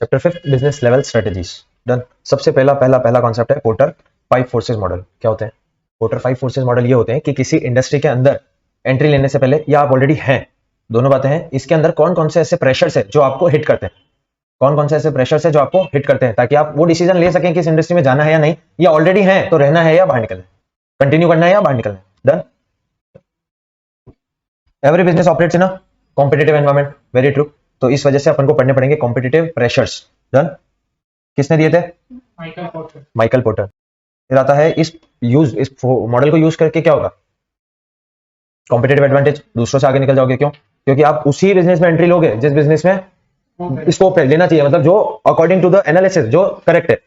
Chapter 5 business level strategies done. सबसे पहला concept है पोर्टर 5 फोर्सेस मॉडल। क्या होते हैं पोर्टर 5 फोर्सेस मॉडल? ये होते हैं कि किसी इंडस्ट्री के अंदर एंट्री लेने से पहले, या आप ऑलरेडी हैं, दोनों बातें हैं, इसके अंदर कौन कौन से ऐसे प्रेशर्स है जो आपको हिट करते हैं, कौन कौन से ऐसे प्रेशर्स है जो आपको हिट करते हैं, ताकि आप वो डिसीजन ले सकें कि इस इंडस्ट्री में जाना है या नहीं, या ऑलरेडी है तो रहना है या बाहर निकलना है, कंटिन्यू करना है या बाहर निकलना है। Done. Every business operates in a competitive environment. Very true. तो इस वजह से अपन को पढ़ने पड़ेंगे कॉम्पिटिटिव प्रेशर्स। डन। किसने दिए थे? Michael porter. फिर आता है इस मॉडल को यूज करके क्या होगा? कॉम्पिटिटिव एडवांटेज, दूसरों से आगे निकल जाओगे। क्यों? क्योंकि आप उसी बिजनेस में एंट्री लोगे जिस बिजनेस में स्कोप है, लेना चाहिए, मतलब जो अकॉर्डिंग टू द एनालिसिस जो करेक्ट है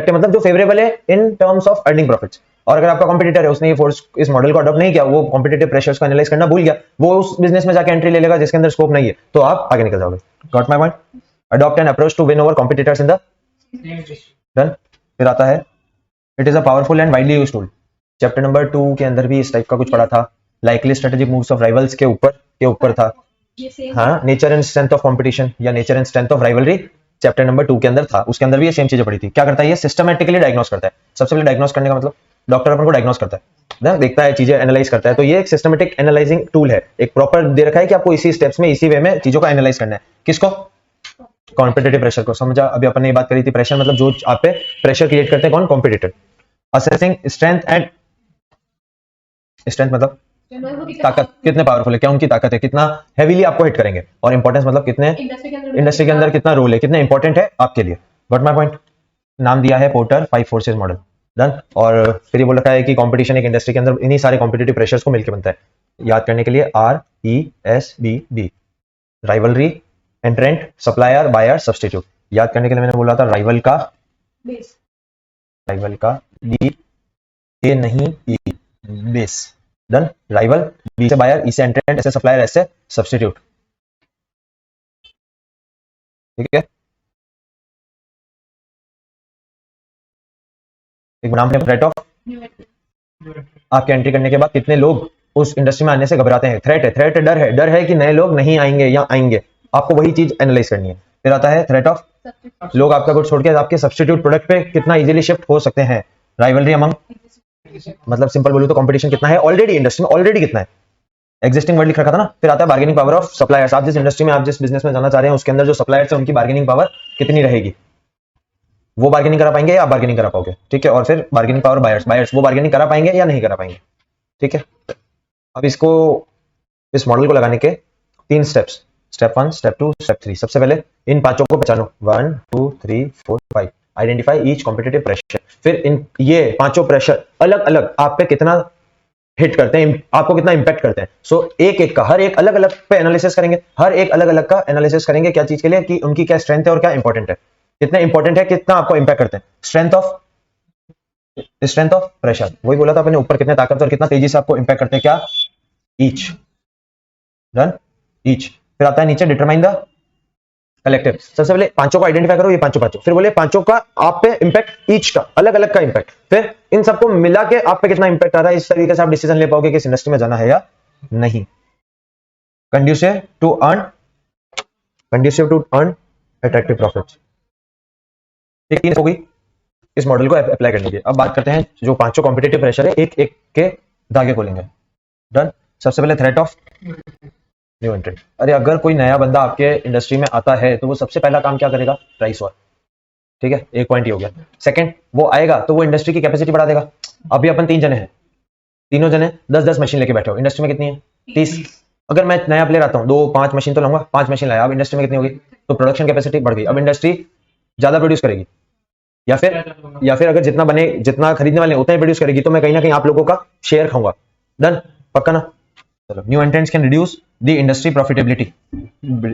मतलब जो फेवरेबल है in terms of earning profits. और अगर आपका कॉम्पिटिटर है, उसने ये फोर्स इस मॉडल को अडॉप्ट नहीं किया, वो कॉम्पिटिटिव प्रेशर्स को एनालाइज करना भूल गया, वो उस बिजनेस में जाके एंट्री ले लेगा जिसके अंदर स्कोप नहीं है, तो आप आगे निकल जाओगे। Got my point? Adopt an approach to win over competitors in the done. फिर आता है it is a powerful and widely used tool. Chapter number 2 के अंदर भी इस टाइप का कुछ पढ़ा था। Likely strategic moves of rivals के ऊपर था। हाँ, nature and strength of competition या nature and strength of rivalry chapter number 2 के अंदर था। उसके अंदर भी ये सेम चीजें पढ़ी थी। क्या करता है ये? सिस्टमैटिकली डायग्नोस करता है। सबसे पहले डायग्नोस करने का मतलब डॉक्टर अपन को डायग्नोस करता है ना, देखता है, चीजें एनालाइज करता है। तो ये एक सिस्टमैटिक एनालाइजिंग टूल है, एक प्रॉपर दे रखा है कि आपको इसी स्टेप्स में, इसी वे में चीजों को एनालाइज करना है। किसको? कॉम्पिटिटिव प्रेशर को। समझा? अभी अपन ने ये बात करी थी, प्रेशर मतलब जो आप पे प्रेशर क्रिएट करते हैं, कौन? कॉम्पिटिटर। असेसिंग स्ट्रेंथ मतलब ताकत, कितने पावरफुल है, क्या उनकी ताकत है, कितना हेवीली आपको हिट करेंगे। और इंपॉर्टेंस मतलब कितने इंडस्ट्री के अंदर कितना रोल है, कितना इंपॉर्टेंट है आपके लिए। Got my point? नाम दिया है पोर्टर 5 फोर्सेस मॉडल। डन। और फिर ये बोल रखा है कि कंपटीशन एक इंडस्ट्री के अंदर इन्हीं सारे कॉम्पिटिटिव प्रेशर्स को मिलकर बनता है। याद करने के लिए RESBB, rivalry, entrant, supplier, buyer, substitute. याद करने के लिए मैंने बोला था राइवल का D, A नहीं E, base. Done. Rival, B से बायर, ई से एंट्रेंट, ऐसे सप्लायर, ऐसे सब्स्टिट्यूट। ठीक है। एक नाम है थ्रेट ऑफ। आपके एंट्री करने के बाद कितने लोग उस इंडस्ट्री में आने से घबराते हैं? थ्रेट है, डर है कि नए लोग नहीं आएंगे या आएंगे। आपको वही चीज एनालाइज करनी है। फिर आता है थ्रेट ऑफ, लोग आपका गुड छोड़ के आपके सब्स्टिट्यूट प्रोडक्ट पे कितना इजीली शिफ्ट हो सकते हैं। राइवलरी अमंग, मतलब सिंपल बोलूं तो कंपटीशन कितना है ऑलरेडी इंडस्ट्री में, ऑलरेडी कितना है, एग्जिस्टिंग वर्ड लिख रखा था ना। फिर आता है बार्गेनिंग पावर ऑफ सप्लायर्स। आप जिस इंडस्ट्री में, आप जिस बिजनेस में जाना चाह रहे हैं, उसके अंदर जो सप्लायर्स है उनकी बार्गेनिंग पावर कितनी रहेगी, वो बार्गेनिंग करा पाएंगे या आप बार्गेनिंग करा पाओगे। ठीक है। और फिर बार्गेनिंग पावर बायर्स वो बार्गेनिंग करा पाएंगे या नहीं करा पाएंगे। ठीक है। अब इस मॉडल को लगाने के 3 स्टेप्स, स्टेप 1, स्टेप 2, स्टेप 3। सबसे पहले इन पांचों को पहचानो, 1 2 3 4 5। Identify each competitive pressure. फिर इन ये पांचों प्रेशर अलग अलग आप पे कितना हिट करते हैं, आपको कितना इंपैक्ट करते हैं। सो एक का हर एक अलग अलग पे एनालिसिस करेंगे, हर एक अलग अलग का एनालिसिस करेंगे। क्या चीज के लिए? कि उनकी क्या स्ट्रेंथ है और क्या इंपॉर्टेंट है, कितना इंपॉर्टेंट है, कितना आपको इंपैक्ट करते हैं। स्ट्रेंथ ऑफ प्रेशर, वही बोला था अपने ऊपर, कितने ताकत और कितना तेजी से आपको इंपैक्ट करते हैं। क्या? ईच। डन। ईच। फिर आता है नीचे डिटरमाइन द कलेक्टिव। सबसे पहले पांचों को आइडेंटिफाई करो, ये पांचों, फिर बोले पांचों का आप पे इंपैक्ट, ईच का अलग अलग का इंपैक्ट। फिर इन सबको मिला के आप पे कितना इंपैक्ट आ रहा है, इस तरीके से आप डिसीजन ले पाओगे कि इस इंडस्ट्री में जाना है या नहीं। Conducive to earn attractive profits. एक हो गई इस मॉडल को अप्लाई करने की। अब बात करते हैं जो पांचों कॉम्पिटिटिव प्रेशर है, एक एक के धागे खोलेंगे। डन। सबसे पहले थ्रेट ऑफ न्यू एंट्रेंट। अरे अगर कोई नया बंदा आपके इंडस्ट्री में आता है तो वो सबसे पहला काम क्या करेगा? Price war. ठीक है, एक पॉइंट ही हो गया। सेकंड, वो आएगा तो वो इंडस्ट्री की कैपेसिटी बढ़ा देगा। अभी अपन 3 जने हैं, तीनों जने 10-10 मशीन लेके बैठे हो। इंडस्ट्री में कितनी है? 30। अगर मैं नया प्लेयर आता हूँ, 2-5 मशीन तो लाऊंगा, 5 मशीन लाया, अब इंडस्ट्री में कितनी होगी? तो प्रोडक्शन कैपेसिटी बढ़ गई। अब इंडस्ट्री ज्यादा प्रोड्यूस करेगी, या फिर अगर जितना खरीदने वाले उतना ही प्रोड्यूस करेगी, तो मैं कहीं ना कहीं आप लोगों का शेयर खाऊंगा। डन। पक्का ना? चलो। New entrants can reduce the industry profitability.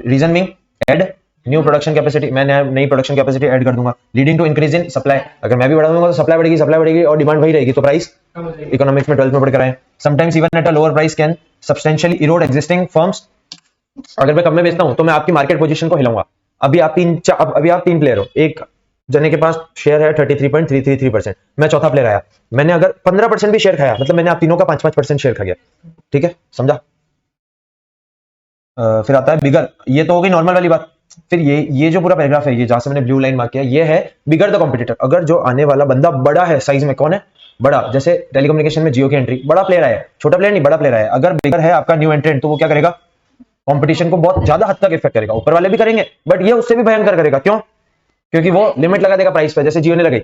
Reason mean add new production capacity, मैं नई प्रोडक्शन कैपेसिटी ऐड कर दूंगा, leading to increase in supply. अगर मैं भी बढ़ा दूंगा तो सप्लाई बढ़ेगी और डिमांड वही रहेगी, तो प्राइस इकोनॉमिक्स में 12th में पढ़ कर आए। Sometimes even at a lower price can substantially Erode existing firms. अगर मैं कम में बेचता हूं तो मैं आपकी मार्केट पोजीशन को हिलाऊंगा। अभी आप 3 प्लेयर हो, एक जने के पास शेयर है 33.333%, मैं चौथा प्लेयर आया, मैंने अगर 15% भी शेयर खाया, मतलब मैंने आप तीनों का 5-5% शेयर खा गया। ठीक है, समझा? फिर आता है बिगर। ये तो हो गई नॉर्मल वाली बात। फिर ये जो पूरा पैराग्राफ है, ये जहां से मैंने ब्लू लाइन मार्क किया, ये है बिगर द कॉम्पिटिटर। अगर जो आने वाला बंदा बड़ा है साइज में, कौन है बड़ा, जैसे टेलीकम्युनिकेशन में जियो की एंट्री, बड़ा प्लेयर आया है, छोटा प्लेयर नहीं बड़ा प्लेयर आया, अगर बिगर है आपका न्यू एंट्रेंट, तो वो क्या करेगा, कंपटीशन को बहुत ज्यादा हद तक इफेक्ट करेगा। ऊपर वाले भी करेंगे बट ये उससे भी भयंकर करेगा। क्यों? क्योंकि वो लिमिट लगा देगा प्राइस पे। जैसे जियो ने लगाई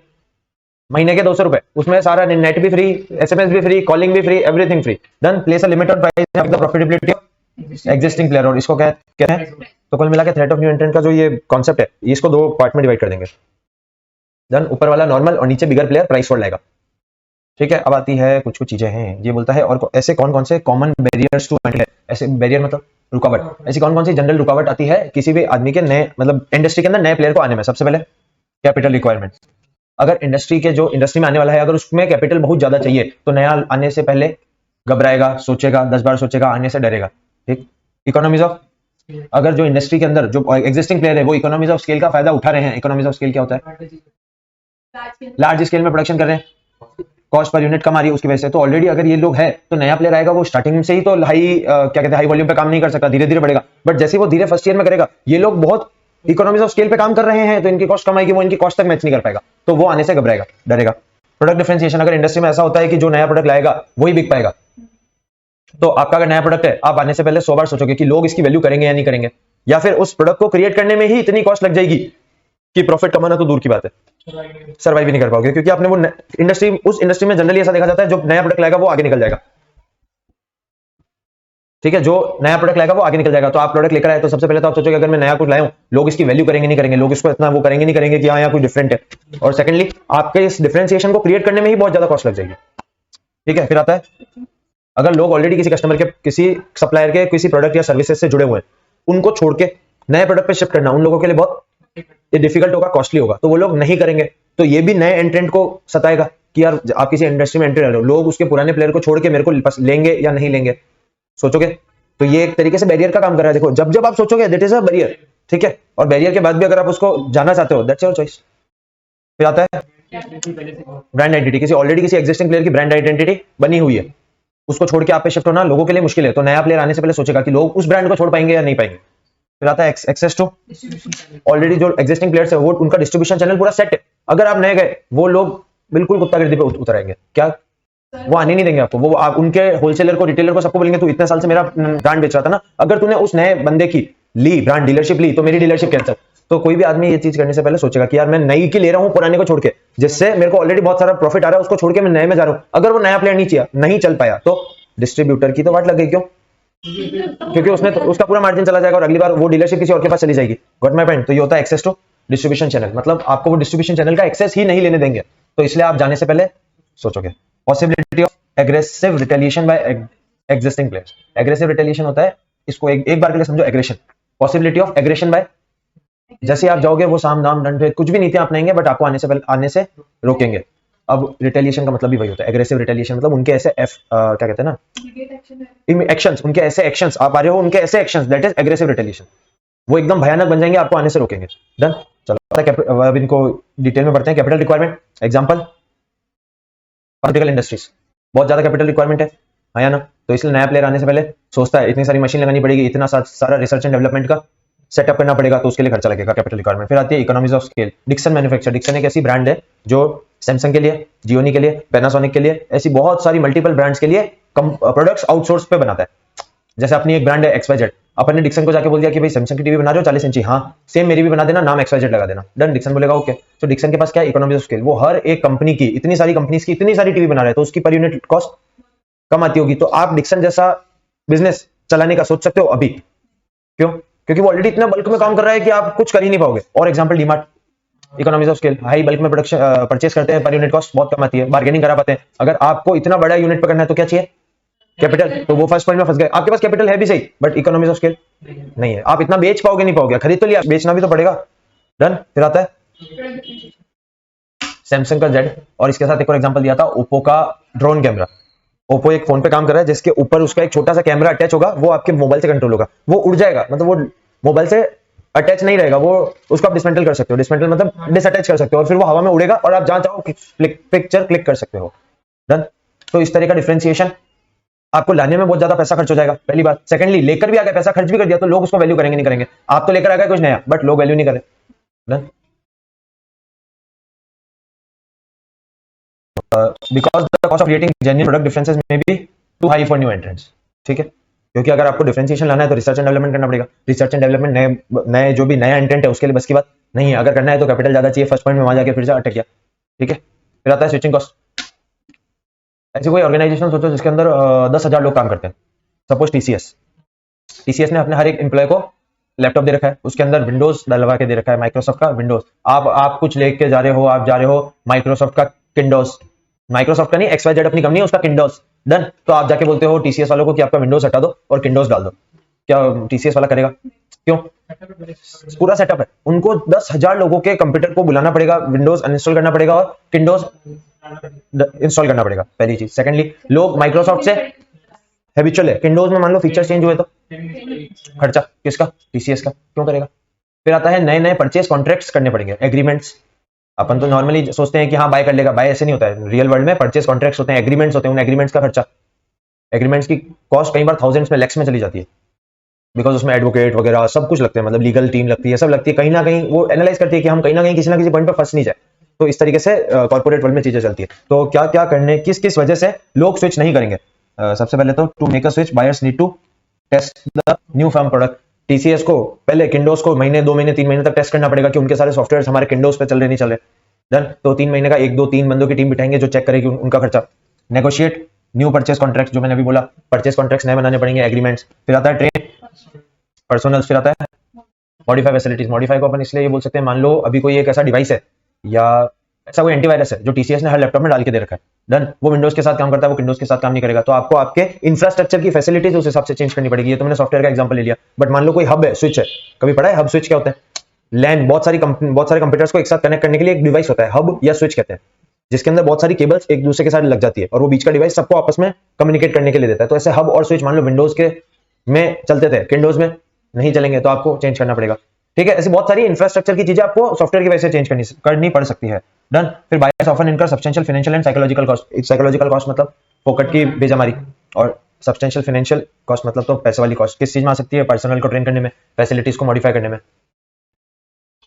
महीने के 200 रुपए, उसमें सारा नेट भी फ्री, एसएमएस भी फ्री, कॉलिंग भी free, everything free. Then place a limit on price of the profitability of existing player, और इसको कहते हैं। तो कुल मिला के थ्रेट ऑफ न्यू एंट्रेंट का जो ये कॉन्सेप्ट है, इसको दो पार्ट में डिवाइड कर देंगे। देन ऊपर वाला नॉर्मल और नीचे बिगर प्लेयर प्राइस वॉर लाएगा। ठीक है, अब आती है कुछ चीजें हैं। ये बोलता है और ऐसे कौन कौन से कॉमन बैरियर्स टू एंट्री, ऐसे बैरियर मतलब रुकावट, ऐसी कौन कौन सी जनरल रुकावट आती है किसी भी आदमी के नए मतलब इंडस्ट्री के अंदर नए प्लेयर को आने में। सबसे पहले कैपिटल रिक्वायरमेंट। अगर इंडस्ट्री में आने वाला है, अगर उसमें कैपिटल बहुत ज्यादा चाहिए, तो नया आने से पहले घबराएगा, सोचेगा, 10 बार सोचेगा, आने से डरेगा। ठीक। इकोनॉमीज ऑफ, अगर जो इंडस्ट्री के अंदर जो एग्जिस्टिंग प्लेयर है वो इकोनॉमीज ऑफ स्केल का फायदा उठा रहे हैं। इकोनॉमीज ऑफ स्केल क्या होता है? लार्ज स्केल में प्रोडक्शन कर रहे हैं, कॉस्ट पर यूनिट कम आ रही है उसकी वजह से। तो ऑलरेडी अगर ये लोग है तो नया प्लेयर आएगा, वो स्टार्टिंग से ही तो क्या कहते हैं हाई वॉल्यूम पे काम नहीं कर सकता, धीरे धीरे बढ़ेगा। बट जैसे वो धीरे फर्स्ट ईयर में करेगा, ये लोग बहुत इकोनॉमीज ऑफ स्केल पे काम कर रहे हैं, तो इनकी कॉस्ट कम आएगी, वो इनकी कॉस्ट तक मैच नहीं कर पाएगा, तो वो आने से घबराएगा, डरेगा। प्रोडक्ट डिफरेंशिएशन, अगर इंडस्ट्री में ऐसा होता है कि जो नया प्रोडक्ट लाएगा वही बिक पाएगा, तो आपका अगर नया प्रोडक्ट है, आप आने से पहले 100 बार सोचोगे कि लोग इसकी वैल्यू करेंगे या नहीं करेंगे, या फिर उस प्रोडक्ट को क्रिएट करने में ही इतनी कॉस्ट लग जाएगी कि प्रॉफिट कमाना तो दूर की बात है, सर्वाइव भी नहीं कर पाओगे। क्योंकि आपने वो उस इंडस्ट्री में जनरली ऐसा देखा जाता है, जो नया प्रोडक्ट लाएगा वो आगे निकल जाएगा। ठीक है, जो नया प्रोडक्ट लाएगा वो आगे निकल जाएगा। तो आप प्रोडक्ट लेकर आए तो सबसे पहले तो आप सोचोगे अगर मैं नया कुछ लाया हूं, लोग इसकी वैल्यू करेंगे नहीं करेंगे, लोग इसको इतना वो करेंगे नहीं करेंगे कि हाँ यहाँ कुछ डिफरेंट है। और सेकंडली आपके इस डिफरेंशिएशन को क्रिएट करने में ही बहुत ज्यादा कॉस्ट लग जाएगी। ठीक है, फिर आता है अगर लोग ऑलरेडी किसी कस्टमर के, किसी सप्लायर के किसी प्रोडक्ट या सर्विसेज से जुड़े हुए हैं, उनको छोड़ के नए प्रोडक्ट पे शिफ्ट करना उन लोगों के लिए बहुत डिफिकल्ट होगा, कॉस्टली होगा, तो वो लोग नहीं करेंगे। तो ये भी नए एंट्रेंट को सताएगा कि यार आप किसी इंडस्ट्री में एंट्री ले लो, लोग उसके पुराने प्लेयर को छोड़ के मेरे को लेंगे या नहीं लेंगे, सोचोगे। तो ये एक तरीके से बैरियर का काम कर रहा है। देखो जब जब आप सोचोगे दैट इज अ बैरियर। ठीक है, और बैरियर के बाद भी अगर आप उसको जाना चाहते हो, दैट्स योर चॉइस। फिर आता है ब्रांड आइडेंटिटी, किसी ऑलरेडी किसी एग्जिस्टिंग प्लेयर की ब्रांड आइडेंटिटी बनी हुई है, उसको छोड़ के आप पे शिफ्ट होना लोगों के लिए मुश्किल है, तो नया प्लेयर आने से पहले सोचेगा कि लोग उस ब्रांड को छोड़ पाएंगे या नहीं पाएंगे। फिर आता है एक्सेस टू, ऑलरेडी जो एग्जिस्टिंग प्लेयर्स है वो उनका डिस्ट्रीब्यूशन चैनल पूरा सेट है, अगर आप नए गए वो लोग बिल्कुल कुत्ता गिरदी पे उतर आएंगे, क्या वो आने नहीं देंगे आपको। वो आप उनके होलसेलर को, रिटेलर को, सबको बोलेंगे तू इतने साल से मेरा ब्रांड बेच रहा था ना, अगर तूने उस नए बंदे की ली ब्रांड डीलरशिप ली तो मेरी डीलरशिप कैंसिल। तो कोई भी आदमी ये चीज करने से पहले सोचेगा कि यार मैं नई की ले रहा हूं पुराने को छोड़ के, जिससे मेरे को ऑलरेडी बहुत सारा प्रॉफिट आ रहा है, उसको छोड़ के मैं नए में जा रहा हूं। अगर वो नया प्लेयर नहीं चल पाया तो डिस्ट्रीब्यूटर की तो वाट लग गई। क्यों? क्योंकि उसने तो उसका पूरा मार्जिन चला जाएगा और अगली बार वो डीलरशिप किसी और के पास चली जाएगी। Got my point? तो ये होता है एक्सेस टू डिस्ट्रीब्यूशन चैनल, मतलब आपको वो डिस्ट्रीब्यूशन चैनल का एक्सेस ही नहीं लेने देंगे, तो इसलिए आप जाने से पहले सोचोगे। Possibility of aggressive retaliation by existing players. Aggressive retaliation होता है, इसको एक बार के लिए समझो, aggression. Possibility of aggression by, जैसे आप जाओगे वो साम दाम दंड कुछ भी नीतियां अपनाएंगे बट आपको आने से रोकेंगे। अब रिटेलिएशन का मतलब भी वही होता है, एग्रेसिव रिटेलिएशन मतलब उनके ऐसे क्या कहते हैं ना, एक्शंस, उनके ऐसे एक्शंस, आप आ रहे हो उनके ऐसे actions, that is aggressive retaliation. वो एकदम भयानक बन जाएंगे, आपको आने से रोकेंगे। डन, चलो अब इनको डिटेल में पढ़ते हैं। Capital requirement, example pharmaceutical industries, बहुत ज्यादा कैपिटल रिक्वायरमेंट है, हाँ या ना, तो इसलिए नया प्लेयर आने से पहले सोचता है इतनी सारी मशीन लगानी पड़ेगी, इतना सारा रिसर्च एंड डेवलपमेंट का सेटअप करना पड़ेगा, तो उसके लिए खर्चा लगेगा, कैपिटल रिक्वायरमेंट। फिर आती है economies of scale. Dixon manufacture, Dixon एक ऐसी ब्रांड है जो सैमसंग के लिए, जियोनी के लिए, पैनासोनिक के लिए, ऐसी बहुत सारी मल्टीपल ब्रांड्स के लिए प्रोडक्ट्स आउटसोर्स पे बनाता है। जैसे अपनी एक ब्रांड है XYZ, अपन ने डिक्सन को जाके बोल दिया कि भाई सैमसंग की टीवी बना रहे हो 40 इंची, हाँ सेम मेरी भी बना देना, नाम XYZ लगा देना। डन, डिक्सन बोलेगा ओके। तो डिक्सन के पास क्या है, इकोनॉमीज ऑफ स्केल, वो हर एक कंपनी की, इतनी सारी कंपनीज की इतनी सारी टीवी बना रहे हैं, तो उसकी पर यूनिट कॉस्ट कम आती होगी। तो आप डिक्सन जैसा बिजनेस चलाने का सोच सकते हो अभी। क्यों? क्योंकि वो ऑलरेडी इतना बल्क में काम कर रहा है कि आप कुछ कर ही नहीं पाओगे। और example DMart, economies of scale, high bulk में प्रोडक्शन परचेस करते हैं, पर यूनिट कॉस्ट बहुत कम आती है, बार्गेनिंग करा पाते हैं। अगर आपको इतना बड़ा यूनिट पकड़ना है तो क्या चाहिए, कैपिटल। तो वो फर्स्ट पॉइंट में फंस गए, आपके पास कैपिटल है भी सही बट इकोनॉमीज ऑफ स्केल नहीं है, आप इतना बेच पाओगे नहीं पाओगे, खरीद तो लिया, बेचना भी तो पड़ेगा। डन, फिर आता है सैमसंग का Z, और इसके साथ एक और एग्जांपल दिया था ओप्पो का ड्रोन कैमरा। ओप्पो एक फोन पे काम कर रहा है जिसके ऊपर उसका एक छोटा सा कैमरा अटैच होगा, वो आपके मोबाइल से कंट्रोल होगा, वो उड़ जाएगा, मतलब वो मोबाइल से अटैच नहीं रहेगा, वो उसको आप डिसमेंटल कर सकते हो, डिसमेंटल मतलब डिसअटैच कर सकते हो, और फिर वो हवा में उड़ेगा और आप जहां चाहो पिक्चर क्लिक कर सकते हो। डन, तो इस तरह का डिफरेंशिएशन आपको लाने में बहुत ज्यादा पैसा खर्च हो जाएगा, पहली बात। सेकंडली, लेकर भी आ गए, पैसा खर्च भी कर दिया, तो लोग उसको वैल्यू करेंगे नहीं करेंगे। आप तो लेकर आ गए कुछ नया, बट लोग वैल्यू नहीं करें। Because the cost of creating genuine product differences may be too high for new entrants. ठीक है, क्योंकि अगर आपको डिफरेंशिएशन लाना है तो रिसर्च एंड डेवलपमेंट करना पड़ेगा। रिसर्च एंड डेवलपमेंट नए नए जो भी नया एंट्रेंट है उसके लिए बस की बात नहीं है। अगर करना है तो कैपिटल ज्यादा चाहिए, फर्स्ट पॉइंट में वहां जाके फिर से अटक गया। ठीक है, फिर आता है स्विचिंग कॉस्ट। ऐसी कोई ऑर्गेनाइजेशन सोचो जिसके अंदर 10,000 लोग काम करते हैं, सपोज टीसीएस। टीसीएस ने अपने हर एक एम्प्लॉय को लैपटॉप दे रखा है, उसके अंदर विंडोज डलवा के दे रखा है, माइक्रोसॉफ्ट का विंडोज। आप कुछ लेके जा रहे हो, आप जा रहे हो माइक्रोसॉफ्ट का किंडोज, माइक्रोसॉफ्ट का नहीं, XYZ अपनी कंपनी है उसका किंडोज, डन। तो आप जाके बोलते हो टीसीएस वालों को कि आपका विंडोज हटा दो और किंडोज डाल दो, क्या टीसीएस वाला करेगा? क्यों? पूरा सेटअप है, उनको 10,000 लोगों के कंप्यूटर को बुलाना पड़ेगा, विंडोज अनइंस्टॉल करना पड़ेगा और किंडोज इंस्टॉल करना पड़ेगा, पहली चीज। सेकंडली, लोग माइक्रोसॉफ्ट से हैबिचुअल है, विंडोज में मान लो फीचर चेंज हुए तो खर्चा किसका? टीसीएस का। क्यों करेगा? फिर आता है नए नए परचेज कॉन्ट्रैक्ट्स करने पड़ेंगे, एग्रीमेंट्स। अपन तो नॉर्मली सोचते हैं कि हाँ बाय कर लेगा, बाय ऐसे नहीं होता है। रियल वर्ल्ड में परचेज कॉन्ट्रैक्ट्स होते हैं, एग्रीमेंट्स होते हैं, उन एग्रीमेंट्स का खर्चा, एग्रीमेंट्स की कॉस्ट कई बार थाउजेंड्स में, लैक्स में चली जाती है, बिकॉज उसमें एडवोकेट वगैरह सब कुछ लगते हैं, मतलब लीगल टीम लगती है, सब लगती है। कहीं ना कहीं वो एनालाइज करती है कि हम कहीं ना कहीं किसी ना किसी पॉइंट पर फंस नहीं जाए। तो इस तरीके से कॉर्पोरेट वर्ल्ड में चीजें चलती है। तो क्या क्या करने, किस किस वजह से लोग स्विच नहीं करेंगे? सबसे पहले तो to make a switch buyers need to test the new firm product. TCS को पहले किंडोज को महीने 2 महीने 3 महीने तक टेस्ट करना पड़ेगा कि उनके सारे सॉफ्टवेयर हमारे किंडोज पे चल रहे नहीं चल रहे, डन। तो 3 महीने का 1 2 3 बंदों की टीम बिठाएंगे जो चेक करेगी उनका खर्चा। नेगोशिएट न्यू परचेज कॉन्ट्रैक्ट, जो मैंने अभी बोला, परचेज कॉन्ट्रैक्ट्स नए बनाने पड़ेंगे, एग्रीमेंट्स। फिर आता है ट्रेन पर्सोनल्स, फिर आता है मॉडिफाई फैसिलिटीज। मॉडिफाई को अपन इसलिए ये बोल सकते हैं, मान लो अभी कोई एक ऐसा डिवाइस है या ऐसा कोई एंटीवायरस है जो टीसीएस ने हर लैपटॉप में डाल के दे रखा है, डन। वो विंडोज के साथ काम करता है, वो विंडोज के साथ काम नहीं करेगा, तो आपको आपके इंफ्रास्ट्रक्चर की फैसिलिटीज उस हिसाब से चेंज करनी पड़ेगी। ये तो मैंने सॉफ्टवेयर का एग्जांपल ले लिया, बट मान लो कोई हब है, स्विच है, कभी पढ़ा है हब स्विच क्या होता है? लैन, बहुत सारे कंप्यूटर्स को एक साथ कनेक्ट करने के लिए एक डिवाइस होता है, हब या स्विच कहते हैं, जिसके अंदर बहुत सारी केबल्स एक दूसरे के साथ लग जाती है और वो बीच का डिवाइस सबको आपस में कम्युनिकेट करने के लिए देता है। तो ऐसे हब और स्विच मान लो विंडोज के में चलते थे, विंडोज में नहीं चलेंगे, तो आपको चेंज करना पड़ेगा। ठीक है, ऐसी बहुत सारी इंफ्रास्ट्रक्चर की चीजें आपको सॉफ्टवेयर की वजह से चेंज करनी पड़ सकती है, डन। फिर बायर्स ऑफन इनकर substantial financial and psychological cost. Psychological cost मतलब फोकट की बेजमारी, और सब्सटेंशियल फाइनेंशियल कॉस्ट मतलब तो पैसे वाली कॉस्ट। किस चीज में आ सकती है? पर्सनल को ट्रेन करने में, फैसिलिटीज को मॉडिफाई करने में।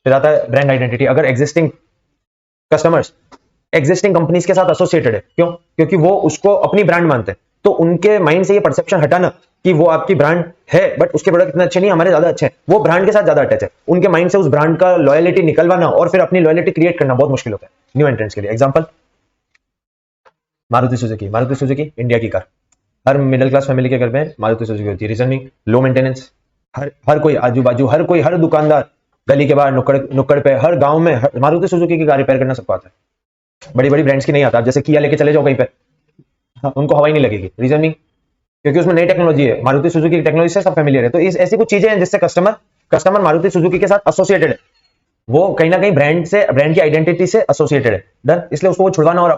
फिर आता है ब्रांड आइडेंटिटी। अगर एग्जिस्टिंग कस्टमर्स एग्जिस्टिंग कंपनीज के साथ एसोसिएटेड है, क्यों? क्योंकि वो उसको अपनी ब्रांड मानते हैं, तो उनके माइंड से ये परसेप्शन हटाना कि वो आपकी ब्रांड है बट उसके प्रोडक्ट इतने अच्छे नहीं, हमारे ज्यादा अच्छे हैं, वो ब्रांड के साथ ज्यादा अटैच है, उनके माइंड से उस ब्रांड का लॉयलिटी निकलवाना और फिर अपनी लॉयलिटी क्रिएट करना बहुत मुश्किल होता है न्यू एंट्रेंट्स के लिए। Example, Maruti Suzuki. Maruti Suzuki India की कार, हर मिडिल क्लास फैमिली के घर में मारुति सुजुकी होती है। रीजन भी लो मेंटेनेंस, हर कोई आजू बाजू, हर कोई, हर दुकानदार, गली के बाहर, नुक्कड़ पे, हर गांव में मारुति सुजुकी की कार रिपेयर करना सबको आता है। बड़ी बड़ी ब्रांड्स की नहीं आता। आप जैसे किया लेके चले जाओ कहीं पे, उनको हवा ही नहीं लगेगी। रीजन नहीं, क्योंकि उसमें नई टेक्नोलॉजी है, मारुति सुजुकी की टेक्नोलॉजी से सब फेमिलियर है। तो इस ऐसी कुछ चीजें हैं जिससे कस्टमर मारुति सुजुकी के साथ एसोसिएटेड है, वो कहीं ना कहीं ब्रांड की आइडेंटिटी से एसोसिएटेड है, डन। इसलिए उसको छुड़वाना और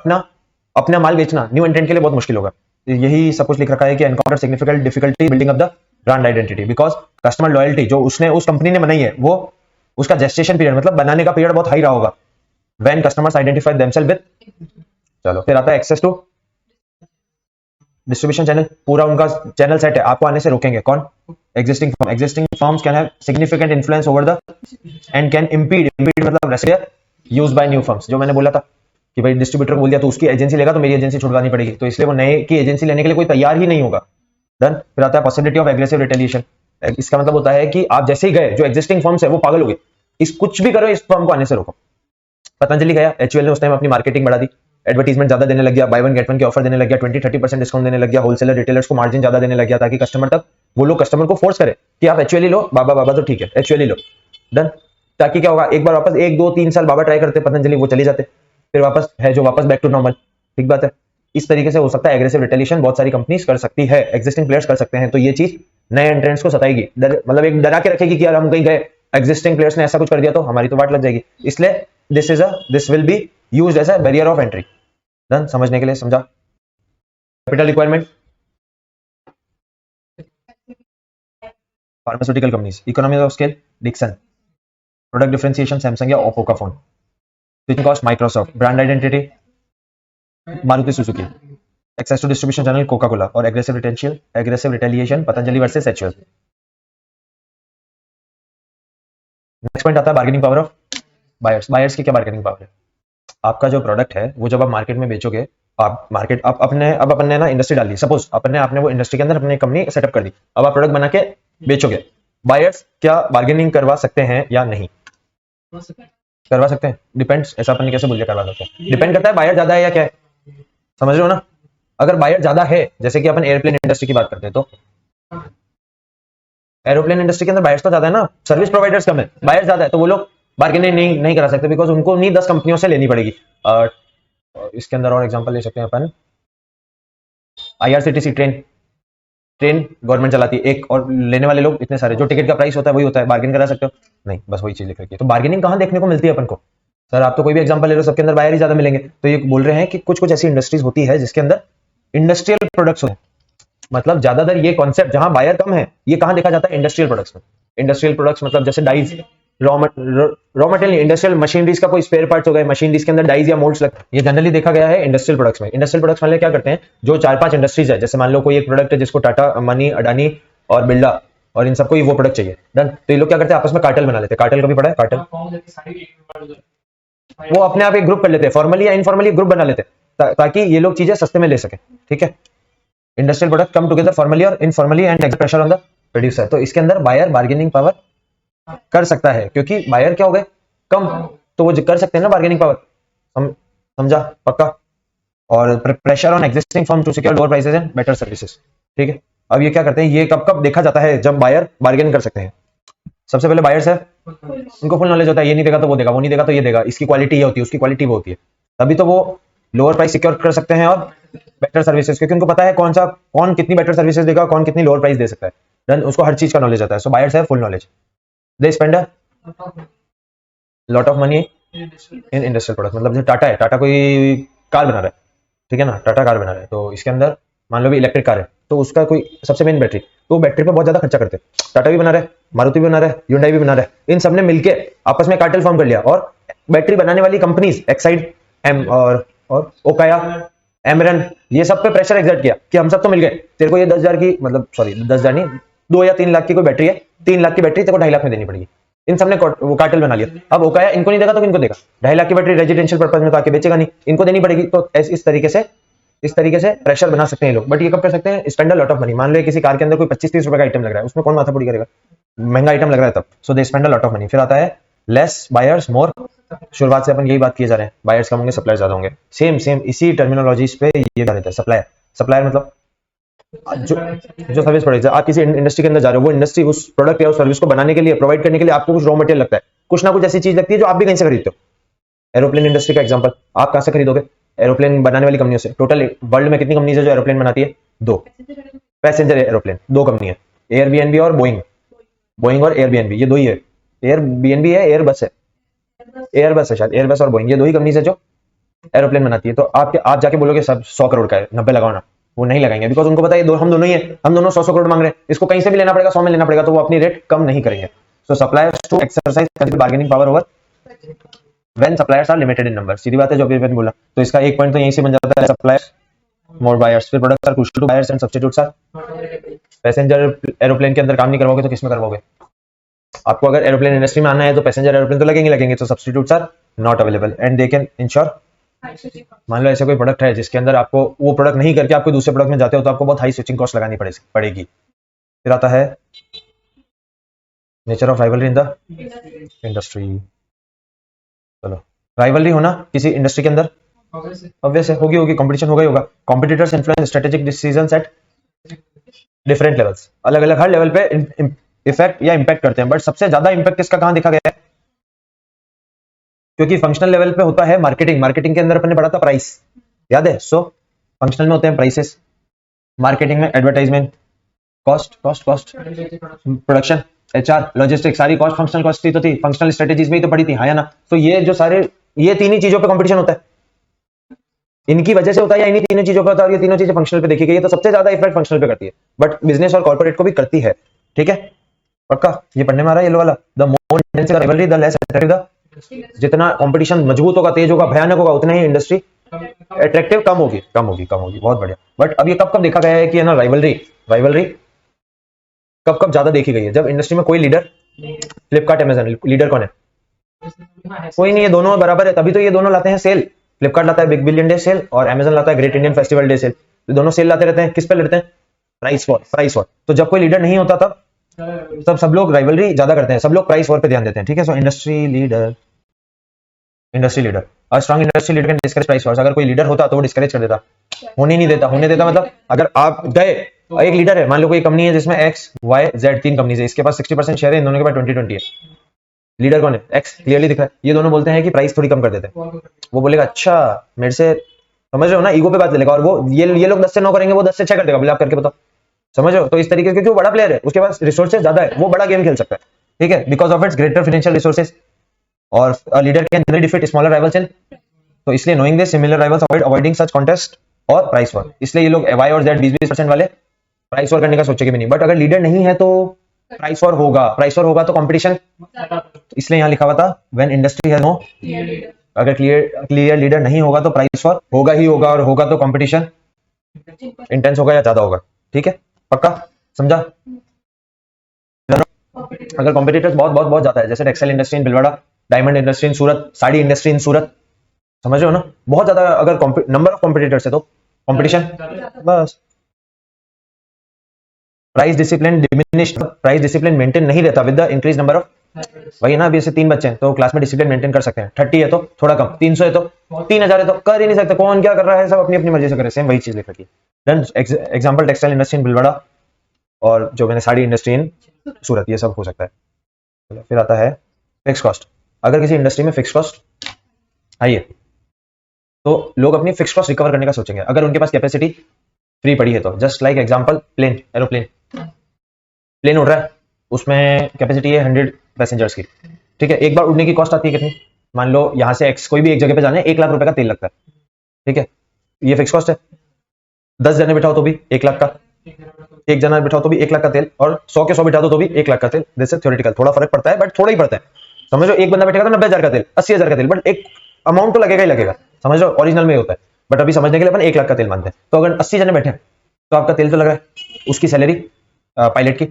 अपना माल बेचना न्यू एंट्रेंट के लिए बहुत मुश्किल होगा। यही सब कुछ लिख रखा है कि encounter significant difficulty building up the brand identity, because customer loyalty जो उसने उस कंपनी ने बनाई है, वो उसका जेस्टेशन पीरियड मतलब बनाने का पीरियड बहुत हाई रहा होगा, when customers identify themselves with. चलो, फिर आता है एक्सेस टू डिस्ट्रीब्यूशन चैनल। पूरा उनका चैनल सेट है, आपको आने से रोकेंगे कौन? Existing firms can have significant influence over the and can impede मतलब restrict used by new firms. जो मैंने बोला था कि भाई डिस्ट्रीब्यूटर को बोल दिया तो उसकी एजेंसी लेगा तो मेरी एजेंसी छुड़वानी पड़ेगी, तो इसलिए वो नए की एजेंसी लेने के लिए कोई तैयार ही नहीं होगा, डन। फिर आता है पॉसिबिलिटी ऑफ एग्रेसिव रिटेलिएशन। इसका मतलब होता है कि आप जैसे ही गए, जो एग्जिस्टिंग फर्म्स है वो पागल हो गए, इस कुछ भी करो, इस फर्म को आने से रोको। पतंजलि गया, एचयूएल ने उस टाइम अपनी मार्केटिंग बढ़ा दी, एडवर्टीजमेंट ज्यादा देने लग गया, बाय वन गेट वन के ऑफर देने लग गया, 20-30% डिस्काउंट देने लग गया, होलसेलर रिटेलर्स को मार्जिन ज्यादा देने लग गया, ताकि कस्टमर को फोर्स करे कि आप एचयूएल ही लो, बाबा तो ठीक है एचयूएल ही लो, डन। ताकि क्या होगा, एक बार वापस 1 2 3 साल बाबा ट्राई करते पतंजलि, वो चले जाते, फिर वापस है जो वापस बैक टू नॉर्मल। ठीक बात है। इस तरीके से हो सकता है एग्रेसिव रिटेलिएशन बहुत सारी कंपनीज कर सकती है, एग्जिस्टिंग प्लेयर्स कर सकते हैं। तो ये चीज नए एंट्रेंट्स को सताएगी, मतलब एक डरा के रखेगी कि यार हम कहीं गए, एग्जिस्टिंग प्लेयर्स ने ऐसा कुछ कर दिया तो हमारी तो वाट लग जाएगी। इसलिए this will be used as a barrier of entry, done. समझने के लिए समझा। Capital requirement, pharmaceutical companies, economies of scale, Dixon, product differentiation, Samsung या ओप्पो का phone, switching cost, Microsoft, brand identity, Maruti Suzuki, access to distribution channel Coca Cola, और aggressive retaliation Patanjali versus HUL. Next point आता है bargaining power of buyers. Buyers की क्या bargaining power है? आपका जो प्रोडक्ट है वो जब आप मार्केट में बेचोगे, आप मार्केट अब अपने ना इंडस्ट्री डाल दी, सपोज आपने वो इंडस्ट्री के अंदर अपनी कंपनी सेटअप कर दी, अब आप प्रोडक्ट बना के बेचोगे, बायर्स क्या बार्गेनिंग करवा सकते हैं या नहीं? करवा सकते हैं, डिपेंड्स। ऐसा अपन ने कैसे बोल दिया करवा सकते हैं? डिपेंड करता है बायर ज्यादा है या क्या है, समझ रहे हो ना? अगर बायर ज्यादा है, जैसे कि अपन एयरप्लेन इंडस्ट्री की बात करते हैं, तो एरोप्लेन इंडस्ट्री के अंदर बायर्स तो ज्यादा है ना, सर्विस प्रोवाइडर्स कम है, बायर ज्यादा है, तो वो लोग बार्गेनिंग नहीं करा सकते, बिकॉज उनको नहीं 10 कंपनियों से लेनी पड़ेगी। इसके अंदर और एग्जांपल ले सकते हैं अपन, आईआरसीटीसी ट्रेन गवर्नमेंट चलाती है एक, और लेने वाले लोग इतने सारे, जो टिकट का प्राइस होता है वही होता है, बार्गेन करा सकते हो नहीं, बस वही चीज लिख रखी है। तो बार्गेनिंग कहाँ देखने को मिलती है अपन को? सर आप तो कोई भी एग्जांपल ले लो, सबके अंदर बायर ही ज्यादा मिलेंगे। तो ये बोल रहे हैं कि कुछ ऐसी इंडस्ट्रीज होती है जिसके अंदर इंडस्ट्रियल प्रोडक्ट्स होते हैं, मतलब ज्यादातर ये कॉन्सेप्ट जहां बायर कम है, ये कहां देखा जाता है? इंडस्ट्रियल प्रोडक्ट्स में। इंडस्ट्रियल प्रोडक्ट्स मतलब जैसे dies, raw material, industrial machineries का कोई स्पेयर पार्ट्स हो गए, मशीनरीज के अंदर डाइज या मोल्ड्स लग, ये जनरली देखा गया है इंडस्ट्रियल प्रोडक्ट्स में। इंडस्ट्रियल प्रोडक्ट्स वाले क्या करते हैं, जो 4-5 इंडस्ट्रीज है, जैसे मान लो कोई एक प्रोडक्ट है जिसको टाटा, अंबानी, अडानी और बिरला और इन सबको वो प्रोडक्ट चाहिए, डन। तो ये लोग क्या करते हैं, आपस में कार्टेल बना लेते हैं। कार्टेल कभी पढ़ा है? कार्टेल वो अपने आप एक ग्रुप कर लेते हैं, फॉर्मली या इनफॉर्मली ग्रुप बना लेते हैं, ताकि ये लोग चीजें सस्ते में ले सके, ठीक है। Industrial product come together formally और informally and exert pressure on the producer. तो इसके अंदर बायर बार्गेनिंग पावर कर सकता है, क्योंकि बायर क्या हो गए, कम, तो वो कर सकते हैं ना बार्गेनिंग पावर, समझा? पक्का। और pressure on existing firm to secure lower prices and better services, ठीक है। अब ये क्या करते हैं, ये कब देखा जाता है, जब बायर बार्गेन कर सकते हैं। सबसे पहले बायर्स है, उनको फुल नॉलेज होता है, ये नहीं देगा तो वो देगा, वो नहीं देगा तो ये देगा, इसकी क्वालिटी ये होती है, उसकी क्वालिटी वो होती है, तभी तो वो लोअर प्राइस सिक्योर कर सकते हैं और बेटर सर्विसेज, क्योंकि उनको पता है कौन कितनी बेटर सर्विसेज देगा, कौन कितनी लोअर प्राइस दे सकता है, देन उसको हर चीज का नॉलेज आता है। सो बायर्स है full knowledge, they spend a lot of money in industrial product. मतलब जो टाटा है, टाटा कोई कार बना रहा है, ठीक है ना, टाटा कार बना रहा है, तो इसके अंदर मान लो भी इलेक्ट्रिक कार है, तो उसका कोई सबसे मेन बैटरी, तो बैटरी पे बहुत ज्यादा खर्चा करते हैं। टाटा भी बना रहा है, मारुति भी बना रहा है, Hyundai भी बना रहा है, इन सबने मिलके आपस में कार्टेल फॉर्म कर लिया, और बैटरी बनाने वाली कंपनीज एक्साइड एम और ओकाया, एमरन, ये सब पे प्रेशर एक्सर्ट किया कि हम सब तो मिल गए, तेरे को ये 10,000 की, मतलब सॉरी 10,000 नहीं, 2 या 3 लाख की कोई बैटरी है, 3 लाख की बैटरी तेरे को 2.5 लाख में देनी पड़ेगी। इन सबने वो कार्टेल बना लिया। अब ओकाया इनको नहीं देगा तो किनको देगा? 2.5 लाख की बैटरी रेजिडेंशियल पर्पज में तो आके बेचेगा नहीं, इनको देनी पड़ेगी। तो इस तरीके से प्रेशर बना सकते हैं लोग। बट ये कब कर सकते हैं? Spend a lot of money. मान लो किसी कार के अंदर कोई 25-30 रुपए का आइटम लग रहा है, उसमें कौन माथा पूरी करेगा? महंगा आइटम लग रहा है तब। So they spend a lot of money. फिर आता है लेस बायर्स मोर। शुरुआत से अपन यही बात किए जा रहे हैं, बायर्स कम होंगे, सप्लायर ज्यादा होंगे। सेम इसी टर्मिनोलॉजीज पे ये रहता है। सप्लायर मतलब जो सर्विस प्रोडक्ट, आप किसी इंडस्ट्री के अंदर जा रहे हो, वो इंडस्ट्री उस प्रोडक्ट या उस सर्विस को बनाने के लिए, प्रोवाइड करने के लिए आपको कुछ रॉ मटेरियल लगता है, कुछ ना कुछ ऐसी चीज लगती है जो आप भी कहीं से खरीदते हो। एरोप्लेन इंडस्ट्री का एग्जांपल, आप कहां से खरीदोगे? एरोप्लेन बनाने वाली कंपनियों से। टोटल वर्ल्ड में कितनी कंपनीज है जो एरोप्लेन बनाती है? 2। पैसेंजर एरोप्लेन 2 कंपनी है, एयरबीएनबी और बोइंग और एयरबीएनबी, ये 2 ही है। एयरबीएनबी है, एयरबस है शायद, एयरबस और बोइंग, ये 2 ही कंपनीज है जो एरोप्लेन बनाती है। तो आप जाके बोलोगे सब 100 करोड़ का है, 90 लगाओ ना, वो नहीं लगाएंगे, बिकॉज उनको पता है हम दोनों ही है, हम दोनों 100 करोड़ मांग रहे हैं, इसको कहीं से भी लेना पड़ेगा, 100 में लेना पड़ेगा, तो वो अपनी रेट कम नहीं करेंगे। So suppliers to exercise bargaining power over when suppliers are limited in number. सीधी बात है जो अभी मैंने बोला। तो इसका एक पॉइंट तो यहीं से बन जाता है, सप्लायर्स मोर बायर्स। फिर products are crucial to buyers and substitutes are. Passenger aeroplane के अंदर काम नहीं करवाओगे तो किसमें करवाओगे? आपको अगर एरोप्लेन इंडस्ट्री में आना है तो पैसेंजर एरोप्लेन तो लगेंगे, तो substitutes are not available and they can ensure. मान लो ऐसा कोई प्रोडक्ट है जिसके अंदर आपको वो प्रोडक्ट नहीं करके आप कोई दूसरे प्रोडक्ट में जाते हो, तो आपको बहुत हाई स्विचिंग कॉस्ट लगानी पड़ेगी। फिर आता है nature of rivalry in the industry. चलो, राइवलरी होना किसी इंडस्ट्री के अंदर ऑब्वियस है, होगी, कंपटीशन होगा ही होगा। Competitors influence strategic decisions at different levels. अलग-अलग हर लेवल पे इफेक्ट या इंपैक्ट करते हैं, बट सबसे ज्यादा इंपैक्ट किसका कहां देखा गया है? क्योंकि फंक्शनल लेवल पे होता है मार्केटिंग के अंदर अपन ने पढ़ा था प्राइस, याद है? सो फंक्शनल में होते हैं प्राइसेस, मार्केटिंग में advertisement, cost, production, HR, logistics, सारी कॉस्ट फंक्शनल कॉस्ट ही तो थी, फंक्शनल स्ट्रेटेजीज में ही तो पढ़ी थी, हाँ या ना? तो ये जो सारे, ये 3 ही चीजों पे कंपटीशन होता है, इनकी वजह से होता है या इन्हीं 3 चीजों पे होता है, और ये तीनों चीजें फंक्शनल पे देखी गई है, तो सबसे ज्यादा इफेक्ट फंक्शनल पे करती है, बट बिजनेस और कॉर्पोरेट को भी करती है, ठीक है? पक्का ये पढ़ने में आ रहा है येलो वाला। The more intense the rivalry the less attractive the. जितना कंपटीशन मजबूत होगा, तेज होगा, भयानक होगा, उतना ही इंडस्ट्री अट्रैक्टिव कम होगी, कम होगी, कम होगी, बहुत बढ़िया। बट अब ये कब कब देखा गया है कि है ना, राइवलरी, राइवलरी कब कब ज्यादा देखी गई है? जब इंडस्ट्री में कोई लीडर, फ्लिपकार्ट अमेजन, लीडर कौन है? कोई नहीं है, दोनों बराबर है, तभी तो ये दोनों लाते हैं सेल। फ्लिपकार्ट लाता है बिग बिलियन डे सेल और अमेजन लाता है great Indian festival day sale. तो दोनों सेल लाते रहते हैं, किस पे लड़ते हैं? Price war, price war. तो जब कोई लीडर नहीं होता तब सब लोग राइवलरी ज्यादा करते हैं, सब लोग प्राइस वॉर पे ध्यान देते हैं, ठीक है। So industry leader, industry leader, और strong industry leader can discourage price wars. अगर कोई लीडर होता तो वो डिस्करेज कर देता, होने नहीं देता। होने देता मतलब अगर आप गए, एक लीडर है, मान लो कोई कंपनी है जिसमें एक्स वाई जेड तीन कंपनी है, इसके पास 60% शेयर है, इन दोनों के पास 20-20 है। लीडर कौन है? एक्स, क्लियरली दिख रहा है। ये दोनों बोलते हैं कि प्राइस थोड़ी कम कर देते हैं। वो बोलेगा अच्छा मेरे से, समझ रहे हो ना, ईगो पे बात ले लेगा। और वो ये लोग 10 से 9 करेंगे, वो 10 से 6 कर देगा, बोले आप करके बताओ, समझ रहे हो। तो इस तरीके से, क्योंकि वो बड़ा प्लेयर है, उसके पास रिसोर्सेज ज्यादा है, वो बड़ा गेम खेल सकता है, ठीक है, because of its greater financial resources. और leader can generally defeat smaller rivals in, तो इसलिए knowing this similar rivals avoiding such contest और प्राइस वॉर। इसलिए ये लोग वाई और जेड 20-20% वाले प्राइस वॉर करने का सोचेंगे भी नहीं। बट अगर लीडर नहीं है तो प्राइस वॉर होगा, प्राइस वॉर होगा तो कंपटीशन, इसलिए यहाँ लिखा हुआ था व्हेन इंडस्ट्री हैज नो, अगर क्लियर लीडर नहीं होगा तो प्राइस वॉर होगा ही होगा, और होगा तो कंपटीशन इंटेंस होगा या ज्यादा होगा, ठीक है, पक्का समझा। अगर कॉम्पिटिटर्स बहुत बहुत बहुत ज्यादा है, जैसे textile industry in Bhilwara, diamond industry in Surat, sari industry in Surat, समझ रहे हो ना, बहुत ज्यादा अगर नंबर ऑफ कॉम्पिटिटर्स है तो कंपटीशन, बस price discipline diminished, price discipline maintain नहीं रहता with the increase number of, वही ना, अभी ऐसे 3 बच्चे हैं तो क्लास में डिसिप्लिन मेंटेन कर सकते हैं, 30 है तो थोड़ा कम, 300 है तो 3000 है तो कर ही नहीं सकते, कौन क्या कर रहा है, सब अपनी अपनी मर्जी से करे, सेम वही चीज लिख रखी है। Then example textile industry in Bhilwara, और जो मैंने साड़ी इंडस्ट्री इन सूरत, ये सब हो सकता है। फिर आता है फिक्स कॉस्ट। अगर किसी इंडस्ट्री में फिक्स कॉस्ट आइए तो लोग अपनी फिक्स कॉस्ट रिकवर करने का सोचेंगे, अगर उनके पास कैपेसिटी फ्री पड़ी है तो। Just like example plane, aeroplane, plane उड़ रहा है, उसमें कैपेसिटी है 100 पैसेंजर्स की, ठीक है। एक बार उड़ने की कॉस्ट आती है कितनी? मान लो यहाँ से एक्स कोई भी एक जगह पे जाना है, 1 लाख रुपए का तेल लगता है, ठीक है, ये फिक्स कॉस्ट है। 10 जने बिठाओ तो भी 1 लाख का, एक जना बिठाओ तो भी 1 लाख का तेल, और 100 के 100 बिठा दो तो भी 1 लाख का तेल। जैसे थ्योरेटिकल थोड़ा फर्क पड़ता है, बट थोड़ा ही पड़ता है, समझो। एक बंदा बैठेगा तो 90,000 का तेल, 80,000 का तेल, बट एक अमाउंट तो लगेगा ही लगेगा, समझ लो, ओरिजिनल में होता है। बट अभी समझने के लिए अपन 1 लाख का तेल मानते हैं। तो अगर 80 जने बैठे तो आपका तेल तो लग रहा है, उसकी सैलरी, पायलट की,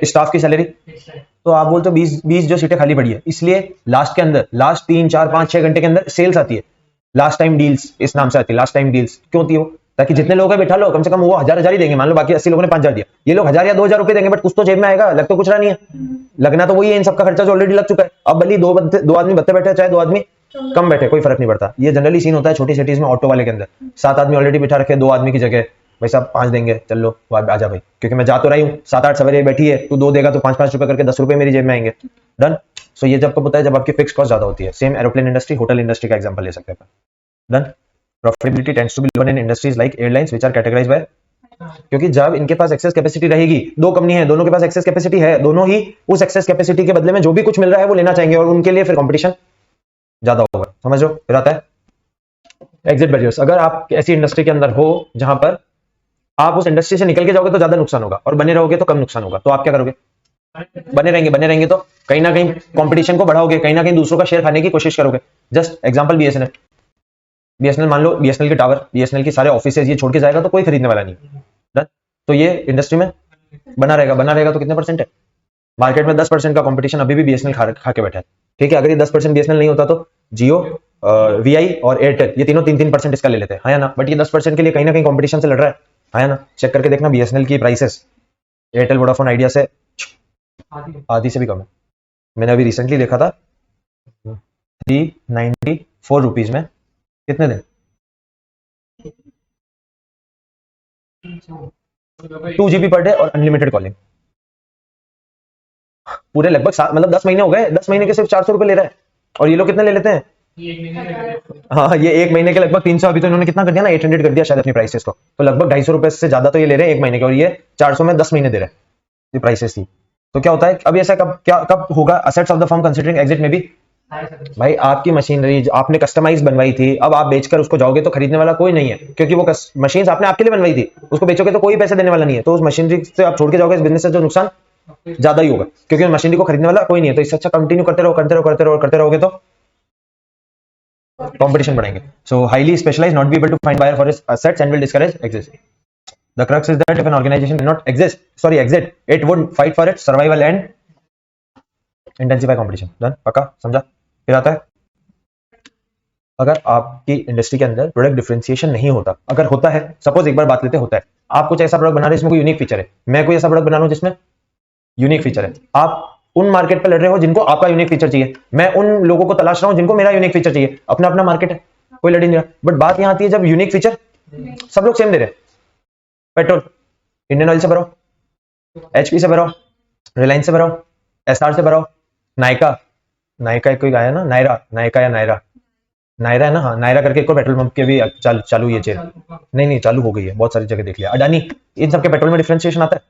स्टाफ की सैलरी, तो आप बोलते हो 20 जो सीटें खाली पड़ी है, इसलिए लास्ट के अंदर, लास्ट 3, 4, 5, 6 घंटे के अंदर सेल्स आती है, लास्ट टाइम डील्स इस नाम से आती है। लास्ट टाइम डील्स क्यों होती है वो? ताकि जितने लोग हैं बिठा लो, कम से कम वो 1000 ही देंगे, मान लो बाकी 80 लोगों ने 5000 दिया, ये लोग 1000 या 2000 रुपए देंगे, बट कुछ तो जेब में आएगा, लग तो कुछ रहा नहीं है, लगना तो वही है, इन सबका खर्चा जो ऑलरेडी लग चुका है। अब भले दो आदमी बत्ते बैठे, चाहे 2 आदमी कम बैठे, कोई फर्क नहीं पड़ता। ये जनरली सीन होता है छोटी सिटीज में, ऑटो वाले के अंदर 7 आदमी ऑलरेडी बिठा रखे, 2 आदमी की जगह, भाई साहब 5 देंगे, चल लो आजा भाई, क्योंकि मैं जा तो रही हूँ, 7-8 सवारी बैठी है, तू 2 देगा तो 5-5 रुपए करके 10 रुपए मेरी जेब में आएंगे, डन। सो ये जब कब होता है? जब आपकी फिक्स कॉस्ट ज्यादा होती है। Same aeroplane industry, hotel industry का एग्जांपल ले सकते हैं, done. Profitability tends to be lower in industries like airlines which are categorised by, क्योंकि जब इनके पास एक्सेस कैपेसिटी रहेगी, 2 कंपनी है, दोनों के पास एक्सेस कैपेसिटी है, दोनों ही उस एक्सेस कैपेसिटी के बदले में जो भी कुछ मिल रहा है वो लेना चाहेंगे, और उनके लिए फिर कंपटीशन ज्यादा होगा, समझ लो। फिर आता है एग्जिट बैरियर्स। अगर आप ऐसी इंडस्ट्री के अंदर हो जहां पर आप उस इंडस्ट्री से निकल के जाओगे तो ज्यादा नुकसान होगा, और बने रहोगे तो कम नुकसान होगा, तो आप क्या करोगे? बने रहेंगे तो कहीं ना कहीं कंपटीशन को बढ़ाओगे, कहीं ना कहीं दूसरों का शेयर खाने की कोशिश करोगे। जस्ट एग्जांपल बीएसएनएल, बीएसएनएल मान लो, बीएसएनएल के टावर, बीएसएनएल की सारे ऑफिसेज ये छोड़ के जाएगा तो कोई खरीदने वाला नहीं, डन। तो ये इंडस्ट्री में बना रहेगा तो कितने परसेंट है? मार्केट में 10% का कंपटीशन अभी भी बीएसएनएल खा के बैठा है, ठीक है। अगर ये 10% बीएसएनएल नहीं होता तो जियो, वीआई और एयरटेल, ये तीनों 3-3% इसका ले लेते हैं, हाँ या ना। बट ये 10% के लिए कहीं ना कहीं कंपटीशन से लड़ रहा है, हाँ या ना। चेक करके देखना बीएसएनएल की प्राइसेस एयरटेल, वोडाफोन, आइडिया से आधी से भी कम है। मैंने अभी रिसेंटली देखा था 394 रुपीज में कितने दिन, 2 GB पर डे और अनलिमिटेड कॉलिंग, पूरे लगभग मतलब 10 महीने हो गए, 10 महीने के सिर्फ 400 रुपए ले रहा है। और ये लोग कितने ले लेते हैं? हाँ, ये 1 महीने के लगभग 300, अभी तो इन्होंने कितना कर दिया ना, 800 कर दिया शायद अपनी प्राइसेस को, तो लगभग 250 रुपए से ज्यादा तो ये ले रहे हैं 1 महीने के, और ये 400 में 10 महीने दे रहे हैं, ये प्राइसेस थी। तो क्या होता है अब ऐसा कब होगा? Assets of the firm considering exit में भी, भाई आपकी मशीनरी आपने कस्टमाइज बनवाई थी, अब आप बेचकर उसको जाओगे तो खरीदने वाला कोई नहीं है, क्योंकि वो मशीन आपने आपके लिए बनवाई थी, उसको बेचोगे तो कोई पैसे देने वाला नहीं है, तो उस मशीनरी से आप छोड़ के जाओगे, इस बिजनेस से जो नुकसान ज्यादा ही होगा, क्योंकि मशीनरी को खरीदने वाला कोई नहीं है। तो इससे अच्छा कंटिन्यू करते रहोगे तो कंपटीशन बढ़ाएंगे. So highly specialise not be able to find buyer for his assets and will discourage exist. The crux is that if an organization cannot exit, it would fight for its survival and intensify competition. Done? पक्का समझा? फिर आता है, अगर आपकी industry के अंदर product differentiation नहीं होता, अगर होता है, सपोज एक बार बात लेते होता है, आप कुछ ऐसा प्रोडक्ट बना रहे हैं जिसमें कोई यूनिक फीचर है, मैं कोई ऐसा प्रोडक्ट बना रहा हूं जिसमें यूनिक फीचर है, आप उन मार्केट पर लड़ रहे हो जिनको आपका यूनिक फीचर चाहिए, मैं उन लोगों को तलाश रहा हूं जिनको मेरा यूनिक फीचर चाहिए, अपना अपना मार्केट है, कोई लड़ ही नहीं रहा. बट बात यहां आती है जब यूनिक फीचर सब लोग सेम दे रहे हैं. पेट्रोल इंडियन ऑयल से भरो, एचपी से भरो, रिलायंस से भरो, एसआर से भरो, नायका कोई आया ना, नायका या नायरा है ना, हाँ नायरा करके एक पेट्रोल पंप के भी चालू ये चेन नहीं चालू हो गई है, बहुत सारी जगह देख लिया. अडानी, इन सबके पेट्रोल में डिफरेंशिएशन आता है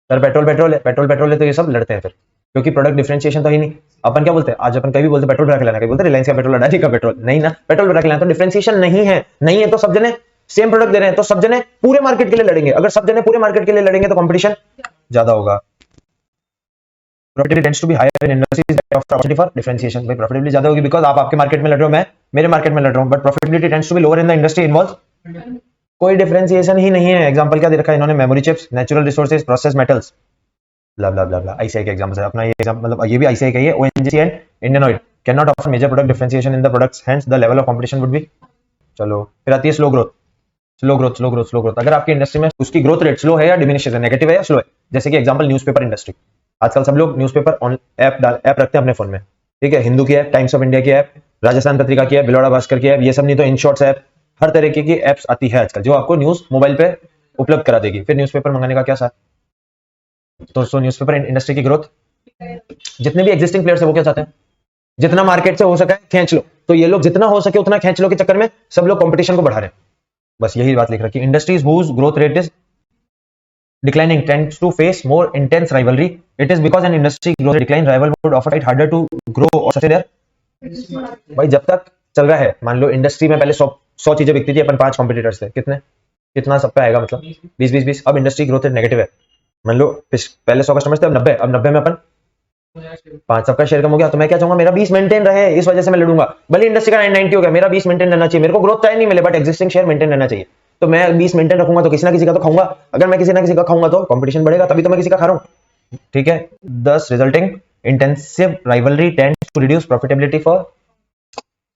सर, पेट्रोल है तो ये सब लड़ते हैं फिर, क्योंकि प्रोडक्ट डिफरेंशिएशन तो ही नहीं. अपन क्या बोलते हैं, आज अपन कभी बोलते पेट्रोल भरा के लाना, कभी बोलते रिलायंस का पेट्रोल, अडानी का पेट्रोल, नहीं ना, पेट्रोल भरा के लाना. तो डिफरेंशिएशन नहीं है तो सब जने सेम प्रोडक्ट दे रहे हैं, तो सब जने पूरे मार्केट के लिए लड़ेंगे. अगर सब जने पूरे मार्केट के लिए लड़ेंगे तो कंपटीशन ज्यादा होगा. Profitability tends to be higher in industries that offer opportunity for differentiation. भाई profitability ज्यादा होगी बिकॉज आप आपके मार्केट में लड़ रहे हो, मैं मेरे मार्केट में लड़ रहा हूँ. But profitability tends to be lower in the industry involves कोई डिफरेंशिएशन ही नहीं है. एग्जांपल क्या दे रखा है इन्होंने, memory chips, natural resources, process metals, blah blah blah blah. ICI के एग्जांपल है अपना, ये एग्जांपल मतलब ये भी आईसीआई का ही है. ONGC and Indian Oil can not offer major product differentiation in the products, hence the level of competition would be. चलो फिर आती है स्लो ग्रोथ. अगर आपकी इंडस्ट्री में उसकी ग्रोथ रेट स्लो है या डिमिनिश है, नेगेटिव है या स्लो है, जैसे कि एग्जांपल न्यूज़पेपर इंडस्ट्री. आजकल सब लोग न्यूज़पेपर ऐप रखते हैं अपने फोन में, ठीक है, हिंदू की ऐप, टाइम्स ऑफ इंडिया की ऐप, राजस्थान पत्रिका की ऐप, बिलौड़ा भास्कर की ऐप, ये सब नहीं तो इन शॉर्ट्स ऐप, हर तरीके की ऐप्स आती है आजकल जो आपको न्यूज मोबाइल पे उपलब्ध करा देगी. फिर न्यूज़पेपर मंगाने का क्या साथ. तो न्यूज़पेपर इंडस्ट्री की ग्रोथ, जितने भी एग्जिस्टिंग प्लेयर्स है वो क्या चाहते हैं, जितना मार्केट से हो सके खींच लो. तो ये लोग जितना हो सके उतना खींच लो के चक्कर में सब लोग कंपटीशन को बढ़ा रहे हैं. बस यही बात लिख रखी. Industries whose growth rate is declining tends to face more intense rivalry. It is because an industry growth decline, rival would offer it harder to grow or sustain there. भाई जब तक चल रहा है, मान लो इंडस्ट्री में पहले 100 चीजें बिकती थी, अपन 5 कॉम्पिटिटर्स थे, कितना सब पे आएगा, मतलब 20. अब इंडस्ट्री ग्रोथ रेट नेगेटिव है, मान लो पहले 100 कस्टमर्स थे, अब 90 में अपन 5 सबका शेयर कम हो गया, तो मैं क्या चाहूंगा मेरा 20 मेंटेन रहे, इस वजह से मैं लड़ूंगा. भले इंडस्ट्री का 90 हो गया, मेरा 20 मेंटेन रहना चाहिए. मेरे को ग्रोथ चाहे नहीं मिले बट एक्जिस्टिंग शेयर मेंटेन रहना चाहिए. तो मैं 20 मेंटेन रखूंगा तो किसी ना किसी का तो खाऊंगा. अगर मैं किसी ना किसी का खाऊंगा तो कंपटीशन बढ़ेगा, तभी तो मैं किसी का खा रहा हूं, ठीक है. Thus resulting intensive rivalry tends to reduce profitability for,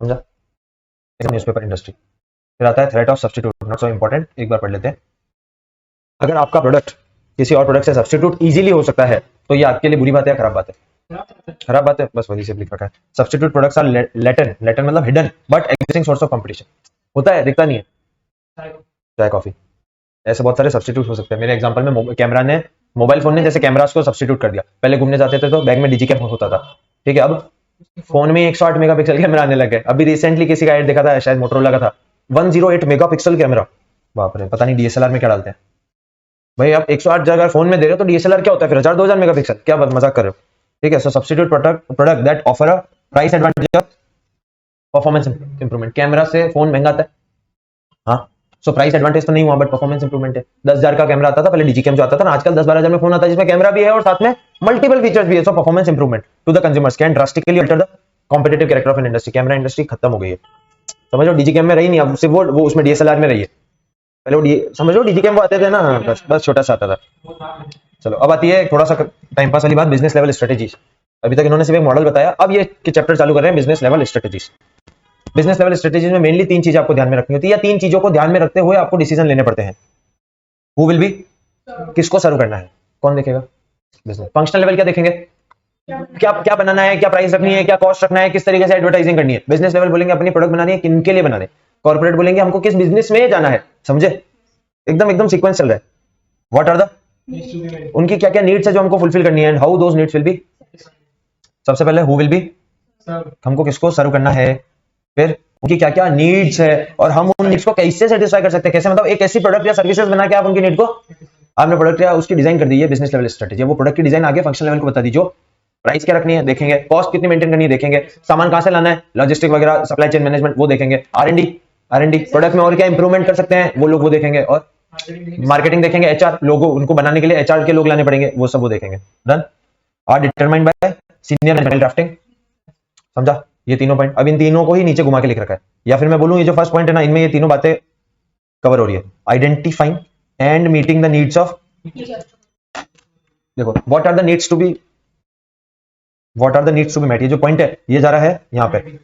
समझा, न्यूज़पेपर इंडस्ट्री. फिर आता है threat of substitute, not so important, एक बार पढ़ लेते हैं. अगर आपका प्रोडक्ट किसी और प्रोडक्ट से सब्स्टिट्यूट इजीली हो सकता है तो ये आपके लिए बुरी बात है, खराब बात है, खराब बात है. बस वही से लिख रखा है. सब्स्टिट्यूट प्रोडक्ट्स आर लेटेंट मतलब hidden but existing source of competition. होता है, दिखता नहीं है, चाय कॉफी, ऐसे बहुत सारे सब्स्टिट्यूट हो सकते हैं. मेरे एग्जांपल में कैमरा ने, मोबाइल फोन ने जैसे कैमरास को सब्स्टिट्यूट कर दिया. पहले घूमने जाते थे तो बैग में डिजी कैम होता था, ठीक है, अब फोन में 108 मेगापिक्सल कैमरा आने लगे. अभी रिसेंटली किसी का ऐड देखा था, शायद मोटरोला का था, 108 मेगापिक्सल कैमरा. बाप रे, पता नहीं डीएसएलआर में क्या डालते हैं भाई. आप 108 अगर फोन में दे रहे हो तो डीएसएलआर क्या होता है फिर 1000-2000 मेगापिक्सल, क्या मजाक कर रहे हो, ठीक है. So substitute product that offer a price advantage of performance improvement. Camera से फोन महंगा आता है, हाँ, सो प्राइस एडवांटेज तो नहीं हुआ बट परफॉर्मेंस इंप्रूवमेंट है. 10,000 का कैमरा आता था पहले, डीजी कैम जो आता था ना, आजकल 10-12,000 में फोन आता है जिसमें कैमरा भी है और साथ में मल्टीपल फीचर्स भी है. So performance improvement to the consumers can drastically alter the competitive character of an industry. Camera industry खत्म हो गई है, समझो. डीजी कैम में रही नहीं, अब सिर्फ वो उसमें डीएसएलआर में रही है. पहले वो समझो डीजी कैम वो आते थे ना, बस छोटा सा आता था. चलो अब आती है थोड़ा सा टाइम पास वाली बात, बिजनेस लेवल स्ट्रेटेजीज. अभी तक इन्होंने सिर्फ एक मॉडल बताया, अब ये चैप्टर चालू कर रहे हैं business level strategies. Business level strategies में मेनली 3 चीजें आपको ध्यान में रखनी होती है, या 3 चीजों को ध्यान में रखते हुए आपको डिसीजन लेने पड़ते हैं. हु विल बी, किसको सर्व करना है, कौन देखेगा. बिजनेस फंक्शनल लेवल क्या देखेंगे, क्या बनाना है, क्या प्राइस रखनी है, क्या कॉस्ट रखना है, किस तरीके से एडवर्टाइजिंग करनी है. बिजनेस लेवल बोलेंगे अपनी प्रोडक्ट बनानी है, किनके लिए बनाने. कॉर्पोरेट बोलेंगे हमको किस बिजनेस में जाना है, समझे. एकदम सीक्वेंस चल रहा है. व्हाट आर द, उनकी क्या क्या नीड्स है जो हमको फुलफिल करनी है, and how those needs will B. सबसे पहले हु विल बी, हमको किसको सर्व करना है, फिर उनकी क्या क्या नीड्स है और हम उन नीड्स को कैसे सेटिस्फाई कर सकते हैं. कैसे मतलब एक ऐसी प्रोडक्ट या सर्विसेज बना के आप उनकी नीड को, आपने प्रोडक्ट या उसकी डिजाइन कर दी है, बिजनेस लेवल स्ट्रेटेजी. वो प्रोडक्ट की डिजाइन आगे फंक्शनल लेवल को बता दीजिए. प्राइस क्या रखनी है देखेंगे, कॉस्ट कितनी मेंटेन करनी है देखेंगे, सामान कहां से लाना है, लॉजिस्टिक वगैरह, सप्लाई चेन मैनेजमेंट वो देखेंगे. आर&डी प्रोडक्ट में और क्या इंप्रूवमेंट कर सकते हैं वो लोग वो देखेंगे, और मार्केटिंग देखेंगे, एचआर लोगों उनको बनाने के लिए एचआर के लोग लाने पड़ेंगे, वो सब वो देखेंगे. Done. Are determined by senior management drafting, समझा. ये तीनों पॉइंट, अब इन तीनों को ही नीचे घुमा के लिख रखा है, या फिर मैं बोलूं ये जो फर्स्ट पॉइंट है ना, इनमें ये तीनों बातें कवर हो रही है। Identifying and meeting the needs of, देखो what are the needs to be, what are the needs to be met, ये जो पॉइंट है ये जा रहा है यहाँ पे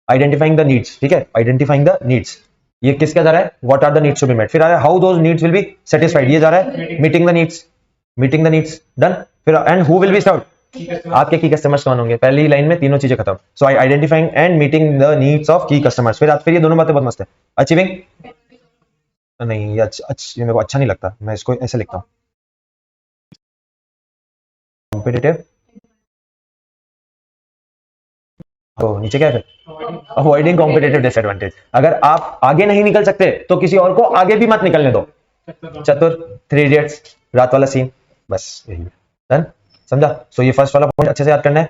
आइडेंटिफाइंग द नीड्स, ठीक है, आइडेंटिफाइंग द नीड्स, ये किसका जा रहा है, what are the needs to be met, फिर आ रहा है how those needs will be satisfied, ये जा रहा है meeting the needs, meeting the needs done, फिर and who will be served, आपके की कस्टमर्स कौन होंगे, पहली लाइन में तीनों चीजें खत्म। So I identifying and meeting the needs of की कस्टमर्स, फिर ये दोनों बातें बहुत मस्त है। अचीविंग, नहीं ये ये मेरे को अच्छा नहीं लगता, मैं इसको ऐसे लिखता हूँ, कॉम्पिटिटिव, तो नीचे क्या है फिर, अवॉइडिंग कॉम्पिटिटिव डिसएडवांटेज, अगर आप आगे नहीं निकल सकते तो किसी और को आगे भी मत निकलने दो। चतुर, 3 इडियट्स, रात वाला सीन, बस यही डन, समझा। सो ये फर्स्ट वाला पॉइंट अच्छे से याद करना है,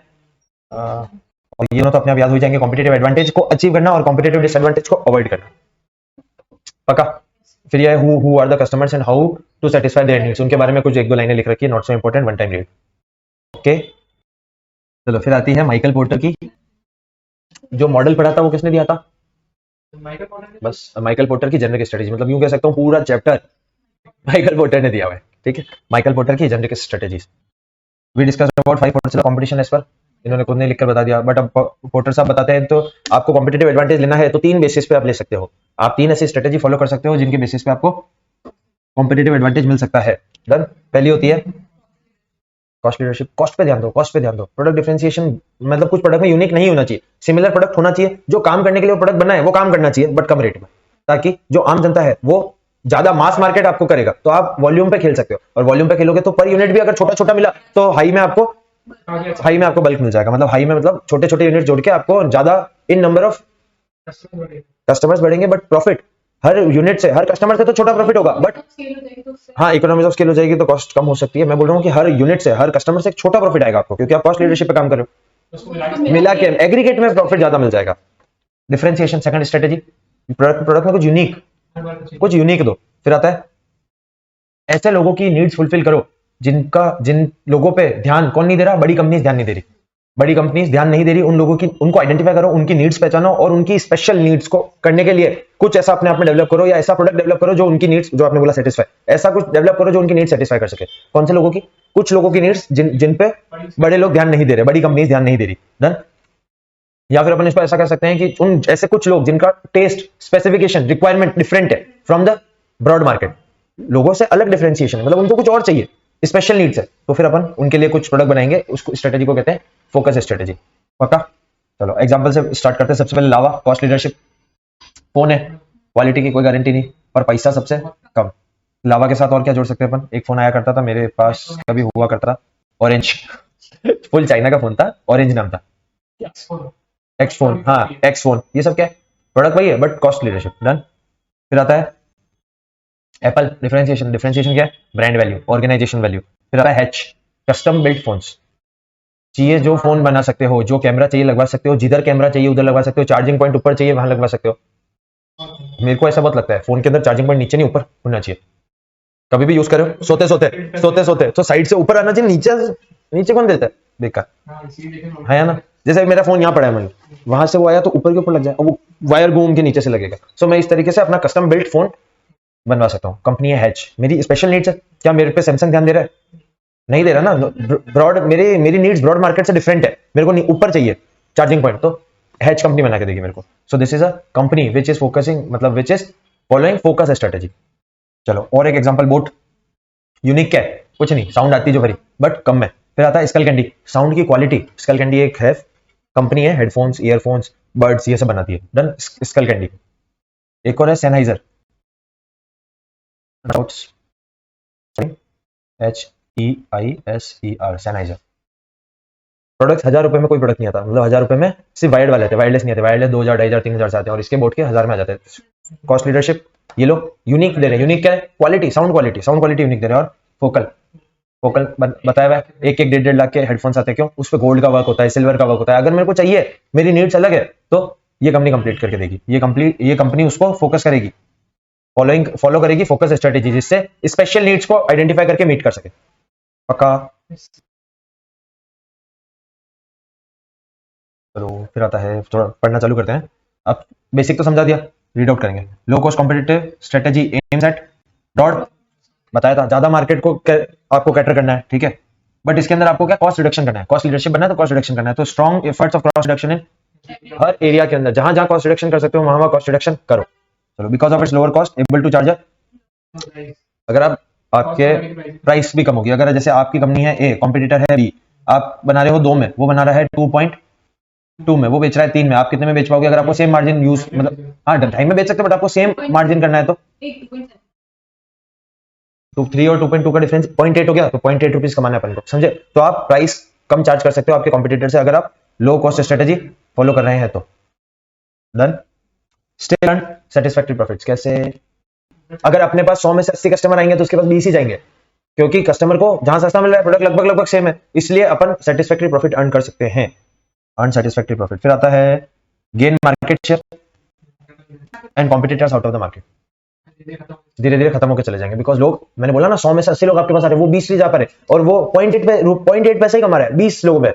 और ये तो अपने आप याद हो जाएंगे, कॉम्पिटिटिव एडवांटेज को अचीव करना और कॉम्पिटिटिव डिसएडवांटेज को अवॉइड करना, पक्का। फिर ये who are the customers and how to satisfy their needs, उनके बारे में कुछ 1-2 लाइनें लिख रखी है, not so important, one time read, okay. चलो फिर आती है माइकल पोर्टर की, जो मॉडल पढ़ा था वो किसने दिया था, बस माइकल पोर्टर की जेनरिक स्ट्रेटेजी, मतलब यूं कह सकता हूं पूरा चैप्टर माइकल पोर्टर ने दिया हुआ है, ठीक है, माइकल पोर्टर की generic strategies. We discuss about 5 Porter's competition edge पर, इन्होंने खुद ने लिखकर बता दिया, बट अब पोर्टर साहब बताते हैं तो आपको कॉम्पिटिटिव एडवांटेज लेना है तो 3 बेसिस पे आप ले सकते हो, आप 3 ऐसी स्ट्रेटेजी फॉलो कर सकते हो जिनके बेसिस पे आपको कॉम्पिटिटिव एडवांटेज मिल सकता है। डन, पहली होती है कॉस्ट लीडरशिप, कॉस्ट पे ध्यान दो, कॉस्ट पे ध्यान दो। प्रोडक्ट डिफरेंशिएशन, मतलब कुछ प्रोडक्ट में यूनिक नहीं होना चाहिए, सिमिलर प्रोडक्ट होना चाहिए, जो काम करने के लिए वो प्रोडक्ट बना है वो काम करना चाहिए बट कम रेट में, ताकि जो आम जनता है वो ज्यादा मास मार्केट आपको करेगा, तो आप वॉल्यूम पे खेल सकते हो, और वॉल्यूम पे खेलोगे तो पर यूनिट भी अगर छोटा छोटा मिला तो हाई में आपको बल्क मिल जाएगा, मतलब हाई में मतलब छोटे छोटे यूनिट जोड़ के आपको ज्यादा इन नंबर ऑफ कस्टमर्स बढ़ेंगे, बट प्रॉफिट हर यूनिट से, हर कस्टमर से तो छोटा प्रॉफिट होगा, बट हाँ इकोनॉमिक्स ऑफ स्केल हो जाएगी तो कॉस्ट कम हो सकती है। मैं बोल रहा हूँ कि हर यूनिट से, हर कस्टमर से एक छोटा प्रॉफिट आएगा आपको, क्योंकि आप कॉस्ट लीडरशिप पे काम कर रहे हो, मिला के एग्रीगेट में प्रॉफिट ज्यादा मिल जाएगा। डिफरेंशिएशन, सेकंड स्ट्रेटेजी, प्रोडक्ट में कुछ यूनिक दो। फिर आता है ऐसे लोगों की नीड्स फुलफिल करो जिन लोगों पे ध्यान कौन नहीं दे रहा, बड़ी कंपनीज ध्यान नहीं दे रही, बड़ी कंपनीज ध्यान नहीं दे रही, उन लोगों की, उनको आइडेंटिफाई करो, उनकी नीड्स पहचानो और उनकी स्पेशल नीड्स को करने के लिए कुछ ऐसा अपने आप में डेवलप करो, या ऐसा प्रोडक्ट डेवलप करो जो उनकी नीड्स, जो आपने बोला सेटिस्फाई, ऐसा कुछ डेवलप करो जो उनकी नीड्स सेटिस्फाई कर सके। कौन से लोगों की, कुछ लोगों की नीड्स जिन पे बड़े लोग ध्यान नहीं दे रहे, बड़ी कंपनीज ध्यान नहीं दे रही। डन, या फिर अपन इसको ऐसा कह सकते हैं कि उन ऐसे कुछ लोग जिनका टेस्ट, स्पेसिफिकेशन, रिक्वायरमेंट डिफरेंट है फ्रॉम द ब्रॉड मार्केट, लोगों से अलग डिफरेंशिएशन है, मतलब उनको कुछ और चाहिए, स्पेशल नीड्स है, तो फिर अपन उनके लिए कुछ प्रोडक्ट बनाएंगे, उसको स्ट्रेटेजी को कहते हैं फोकस स्ट्रेटेजी, पक्का। चलो एग्जांपल से स्टार्ट करते हैं। सबसे पहले लावा, कॉस्ट लीडरशिप, फोन है, क्वालिटी की कोई गारंटी नहीं पर पैसा सबसे कम, लावा के साथ और क्या जोड़ सकते हैं अपन, एक फोन आया करता था मेरे पास, कभी हुआ करता था, ऑरेंज फुल चाइना का फोन था, ऑरेंज नाम था, एक्स फोन, हाँ एक्स फोन, ये सब क्या है, प्रोडक्ट वही है बट कॉस्ट लीडरशिप। डन, फिर आता है एप्पल, डिफरेंशिएशन क्या है, ब्रांड वैल्यू, ऑर्गेनाइजेशन वैल्यू। फिर आता है एच, कस्टम बिल्ट फोन्स, चाहिए जो फोन बना सकते हो, जो कैमरा चाहिए लगवा सकते हो, जिधर कैमरा चाहिए उधर लगवा सकते हो, चार्जिंग पॉइंट ऊपर चाहिए वहां लगवा सकते हो। मेरे को ऐसा बहुत लगता है फोन के अंदर चार्जिंग पॉइंट नीचे नहीं ऊपर होना चाहिए, कभी भी यूज करो सोते तो साइड से ऊपर आना चाहिए, नीचे कौन देता है, बेकार है ना। जैसे मेरा फोन यहाँ पड़ा है, वहां से वो आया तो ऊपर के ऊपर लग जाए, वो वायर घूम के नीचे से लगेगा। सो मैं इस तरीके से अपना कस्टम बिल्ट फोन बनवा सकता हूँ। कंपनी है हैच, मेरी स्पेशल नीड्स है, क्या मेरे पे सैमसंग ध्यान दे रहा है, नहीं दे रहा ना, ब्रॉड, मेरी नीड्स ब्रॉड मार्केट से डिफरेंट है, मेरे को ऊपर चाहिए चार्जिंग पॉइंट, तो हैच कंपनी बना के देगी मेरे को। So this is a company which is focusing, मतलब which is following focus strategy. चलो और एक एग्जांपल, बोट, यूनिक क्या है, कुछ नहीं, साउंड आती जो भरी बट कम में। फिर आता है स्कल कैंडी, साउंड की क्वालिटी, स्कल कैंडी एक है कंपनी है, हेडफोन्स, ईयरफोन्स, बर्ड्स ये सब बनाती है। Done, Skullcandy. एक और है सेनहाइजर, HEISER, सेनहाइजर। प्रोडक्ट 1000 रुपए में कोई प्रोडक्ट नहीं आता, मतलब 1000 रुपए में सिर्फ वायर्ड वाले आते, वायरलेस नहीं आते, वायरलेस 2000, 2500, 3000 से आते हैं, और इसके बोट के 1000 में आ जाते हैं। कॉस्ट लीडरशिप, ये लोग यूनिक दे रहे हैं, यूनिक क्या है, क्वालिटी, साउंड क्वालिटी यूनिक दे रहे हैं। और फोकल बताया हुआ है, 1-1, 1.5 लाख के हेडफोन्स आते हैं, क्यों, उस पर गोल्ड का वर्क होता है, सिल्वर का वर्क होता है। अगर मेरे को चाहिए, मेरी नीड्स अलग है, तो ये कंपनी कंप्लीट करके देगी, ये कंपनी उसको फोकस करेगी, फॉलो करेगी फोकस स्ट्रेटेजी, जिससे स्पेशल नीड्स को आइडेंटिफाई करके मीट कर सके, पक्का। चलो फिर आता है, थोड़ा पढ़ना चालू करते हैं। अब बेसिक तो समझा दिया, रीड आउट करेंगे। Low cost competitive strategy aims at dot, बताया था ज्यादा मार्केट को आपको कैटर करना है, ठीक है, बट इसके अंदर आपको क्या कॉस्ट रिडक्शन करना है, कॉस्ट लीडरशिप बनना है तो कॉस्ट रिडक्शन करना है। तो strong efforts of cost reduction in her area के अंदर, जहां जहां कॉस्ट रिडक्शन कर सकते हो वहां कॉस्ट रिडक्शन करो। चलो, because of its lower cost able to charge, अगर आप आपके प्राइस भी कम होगी, अगर जैसे आपकी कंपनी है ए, कॉम्पिटिटर है बी, आप बना रहे हो 2 में, वो बना रहा है 2.2 में, वो बेच रहा है 3 में, आप कितने में बेच पाओगे? अगर आपको सेम मार्जिन यूज, मतलब हाँ 2.5 में बेच सकते हो, बट आपको सेम मार्जिन करना है तो 3 और 2.2 का डिफरेंस 0.8 हो गया, तो 0.8 रुपीज कमाना है अपन को, समझे? तो आप प्राइस कम चार्ज कर सकते हो आपके कॉम्पिटिटर से, अगर आप लो कॉस्ट स्ट्रेटेजी फॉलो कर रहे हैं तो। Done. Still earn satisfactory profits, कैसे? अगर अपने पास 100 में से 80 कस्टमर आएंगे तो उसके पास 20 ही जाएंगे, क्योंकि कस्टमर को जहां सस्ता मिल रहा है प्रोडक्ट लगभग लगभग सेम है, इसलिए अपन सेटिस्फैक्टरी प्रॉफिट अर्न कर सकते हैं, अर्न सेटिस्फैक्टरी प्रॉफिट। फिर आता है gain market share and competitors out of the market, धीरे धीरे खत्म होकर चले जाएंगे, बिकॉज लोग, मैंने बोला ना 100 में से 80 लोग आपके पास आ रहे हैं, वो 20 जा पा रहे और वो 0.8 पैसे ही कमा रहा है 20 लोगों पे,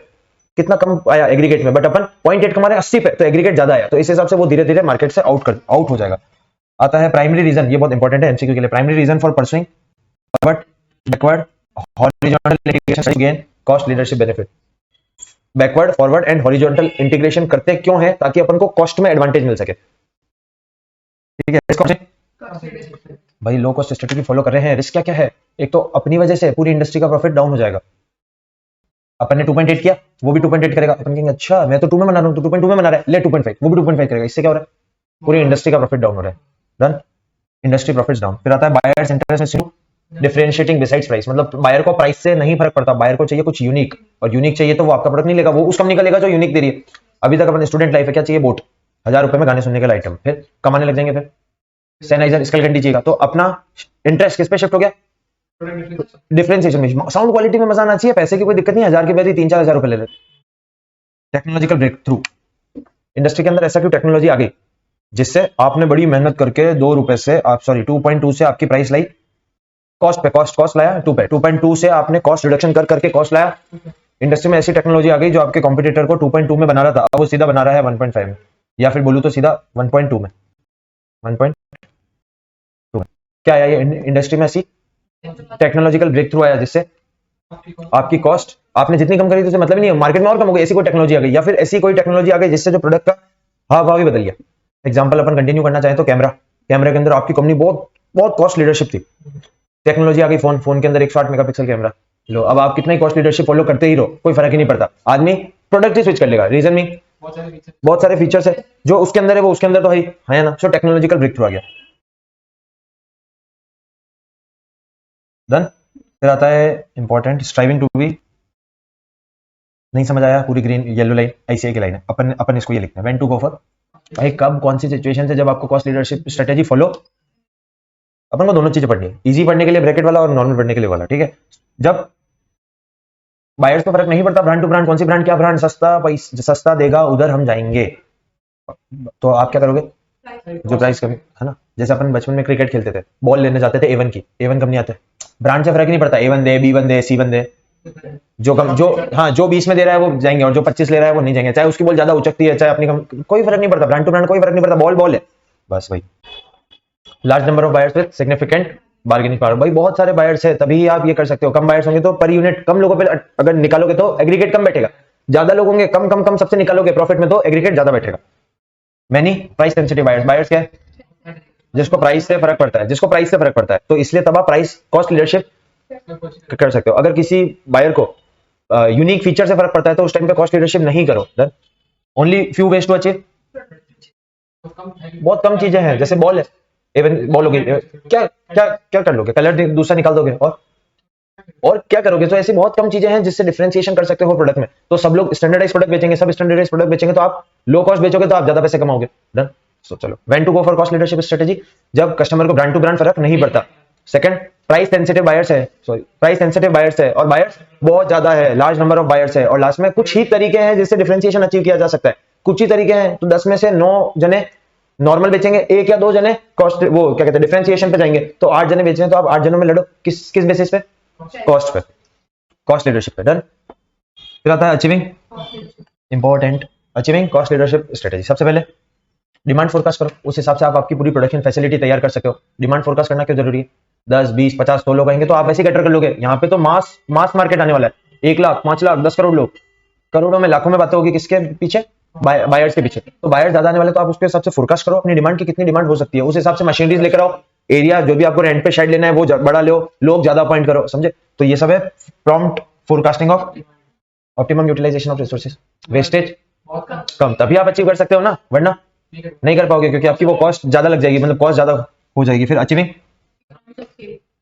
कितना कम आया एग्रीगेट में, बट अपन 0.8 कमा रहे हैं 80 पे, तो एग्रीगेट ज्यादा आया, तो इस हिसाब से वो धीरे धीरे मार्केट से आउट हो जाएगा। आता है प्राइमरी रीजन, ये बहुत इंपॉर्टेंट है एमसीक्यू के लिए, primary reason for pursuing forward backward horizontal integration to gain cost leadership benefit. Backward forward and horizontal integration करते क्यों है? ताकि अपन को कॉस्ट में एडवांटेज मिल सके, ठीक है। भाई लो कॉस्ट स्ट्रेटेजी फॉलो कर रहे हैं, रिस्क क्या क्या है? एक तो अपनी वजह से पूरी इंडस्ट्री का प्रॉफिट डाउन हो जाएगा। अपन ने 2.8 किया, वो भी 2.8 करेगा, अपन कहेंगे अच्छा मैं तो 2 में बना रहा हूं, तो 2.2 में बना रहा है, ले 2.5, वो भी 2.5 करेगा, इससे क्या हो रहा है? पूरी इंडस्ट्री का प्रॉफिट डाउन हो रहा है। Done, industry profits down. फिर आता है buyers interest differentiating besides price, मतलब बायर को प्राइस से नहीं फर्क पड़ता, बायर को चाहिए कुछ यूनिक, और यूनिक चाहिए तो वो आपका प्रोडक्ट नहीं लेगा, वो उस कंपनी का लेगा जो यूनिक दे रही है। अभी तक अपन स्टूडेंट लाइफ है, क्या चाहिए? बोट, 1000 रुपए में गाने सुनने के आइटम, फिर कमाने लग जाएंगे, फिर सैनिटाइजर स्केल घंटी चाहिए, तो अपना इंटरेस्ट किस पे शिफ्ट हो गया? डिफरेंशिएशन में। साउंड क्वालिटी में मजा आना चाहिए, पैसे की कोई दिक्कत नहीं, 1000 की वैल्यू 3-4 हजार रुपए ले ले। टेक्नोलॉजिकल ब्रेक थ्रू, इंडस्ट्री के अंदर ऐसा क्यों टेक्नोलॉजी आ गई जिससे आपने बड़ी मेहनत करके 2 रुपए से आप 2.2 से आपकी प्राइस लाई कॉस्ट पे, कॉस्ट लाया 2 पे, 2.2 से आपने कॉस्ट रिडक्शन करके कॉस्ट लाया। इंडस्ट्री में ऐसी टेक्नोलॉजी आ गई जो आपके कॉम्पिटिटर को 2.2 में बना रहा था, अब वो सीधा बना रहा है 1.5 में, या फिर बोलूं तो सीधा 1.2 में, 1.2 में। क्या आया? ये इंडस्ट्री में ऐसी टेक्नोलॉजिकल ब्रेक थ्रू आया जिससे आपकी कॉस्ट आपने जितनी कम करी थी, मतलब नहीं है, मार्केट में और कम हो गई, ऐसी कोई टेक्नोलॉजी आ गई, या फिर ऐसी कोई टेक्नोलॉजी आ गई जिससे जो प्रोडक्ट का हाव भाव ही बदल गया। एग्जांपल अपन कंटिन्यू करना चाहें तो कैमरा के अंदर आपकी कंपनी बहुत कॉस्ट लीडरशिप थी, टेक्नोलॉजी आ गई, फोन के अंदर 108 मेगापिक्सल कैमरा, लो अब आप कितना ही कॉस्ट लीडरशिप फॉलो करते ही रहो, कोई फर्क ही नहीं पड़ता, आदमी प्रोडक्ट ही स्विच कर लेगा। रीजन में बहुत सारे फीचर्स है जो उसके अंदर है, वो उसके अंदर तो है ना, सो टेक्नोलॉजिकल ब्रेक थ्रू आ गया। डन। फिर आता है इंपॉर्टेंट, स्ट्राइविंग टू बी, नहीं समझ आया? पूरी ग्रीन येलो लाइन ICI की लाइन है, अपन इसको ये लिखते हैं, व्हेन टू गो फॉर। भाई कब कौन सी सिचुएशन से जब आपको कॉस्ट लीडरशिप स्ट्रेटेजी फॉलो, अपन को दोनों चीजें पढ़नी है, इजी पढ़ने के लिए ब्रैकेट वाला और नॉर्मल पढ़ने के लिए वाला, ठीक है। जब बायर्स को फर्क नहीं पड़ता ब्रांड टू ब्रांड, कौन सी ब्रांड क्या ब्रांड सस्ता देगा उधर हम जाएंगे, तो आप क्या करोगे? जो प्राइस कमी है ना, जैसे अपन बचपन में क्रिकेट खेलते थे, बॉल लेने जाते थे A1 की, A1 कंपनी आते, ब्रांड से फर्क नहीं पड़ता, A1 दे, B1 दे, C1 दे, जो 20 में दे रहा है वो जाएंगे, और जो 25 ले रहा है वो नहीं जाएंगे, चाहे उसकी बॉल ज्यादा उचकती है, चाहे अपनी, कोई फर्क नहीं पड़ता, ब्रांड टू ब्रांड कोई फर्क नहीं पड़ता, बॉल है बस भाई। Large number of buyers with significant bargaining power, भाई बहुत सारे बायर्स है तभी आप ये कर सकते हो, कम बायर्स होंगे तो पर यूनिट कम लोगों पे अगर निकालोगे तो एग्रीगेट कम बैठेगा, ज्यादा लोग होंगे कम सबसे निकालोगे प्रॉफिट में तो एग्रीगेट ज्यादा बैठेगा। मैनी प्राइस सेंसिटिव बायर्स क्या है? जिसको प्राइस से फर्क पड़ता है, तो इसलिए तब आप प्राइस कॉस्ट लीडरशिप कर सकते हो। अगर किसी बायर को यूनिक फीचर से फर्क पड़ता है तो उस टाइम पे कॉस्ट लीडरशिप नहीं करो, then only few ways to achieve, बहुत कम चीजें हैं, जैसे बॉल है, बॉल होगी, क्या कर लोगे? कलर दूसरा निकाल दोगे और क्या करोगे? तो ऐसी बहुत कम चीजें हैं जिससे डिफरेंशिएशन कर सकते हो प्रोडक्ट में। तो सब लोग स्टैंडर्डाइज प्रोडक्ट बेचेंगे, सब स्टैंडर्डाइज प्रोडक्ट बेचेंगे, तो आप लो कॉस्ट बेचोगे तो आप ज्यादा पैसे कमाओगे। डन। सो चलो, when to go for cost leadership strategy, जब कस्टमर को ब्रांड टू ब्रांड फर्क नहीं पड़ता। सेकंड, प्राइस सेंसिटिव बायर्स है और बायर्स बहुत ज्यादा है, लार्ज नंबर ऑफ बायर्स है, और लास्ट में कुछ ही तरीके हैं जिससे डिफरेंशिएशन अचीव किया जा सकता है, कुछ ही तरीके हैं, तो 10 में से 9 जने नॉर्मल बेचेंगे, 1 या 2 जने कॉस्ट, वो क्या कहते हैं, डिफरेंशिएशन पे जाएंगे, तो 8 जने बेच रहे हैं तो आप 8 जनों में लड़ो, किस बेसिस पे? कॉस्ट पे, कॉस्ट लीडरशिप पे। डन। फिर आता है achieving, important, achieving cost leadership strategy, सबसे पहले डिमांड फोरकास्ट करो, उस हिसाब से आप आपकी पूरी प्रोडक्शन फैसिलिटी तैयार कर सकते हो। डिमांड फोरकास्ट करना क्यों जरूरी है? 10, 20, 50, 100 लोग आएंगे तो आप ऐसे कैटर कर लोगे। यहाँ पे तो मास मार्केट आने वाला है, 1 लाख, 5 लाख, 10 करोड़ लोग, करोड़ों में लाखों में बातें होगी किसके पीछे? बायर्स के पीछे। तो बायर्स ज्यादा आने वाले, तो आप उसके हिसाब से फोरकास्ट करो अपनी डिमांड की कितनी डिमांड हो सकती है, उस हिसाब से मशीनरीज लेकर आओ, एरिया जो भी आपको रेंट पे शेड लेना है वो बड़ा लो, लोग ज्यादा अपॉइंट करो, समझे? तो ये सब है prompt forecasting of optimum utilisation of resources, wastage कम, तभी आप अचीव कर सकते हो ना, वरना नहीं कर पाओगे क्योंकि आपकी वो कॉस्ट ज्यादा लग जाएगी, मतलब कॉस्ट ज्यादा हो जाएगी। फिर achieving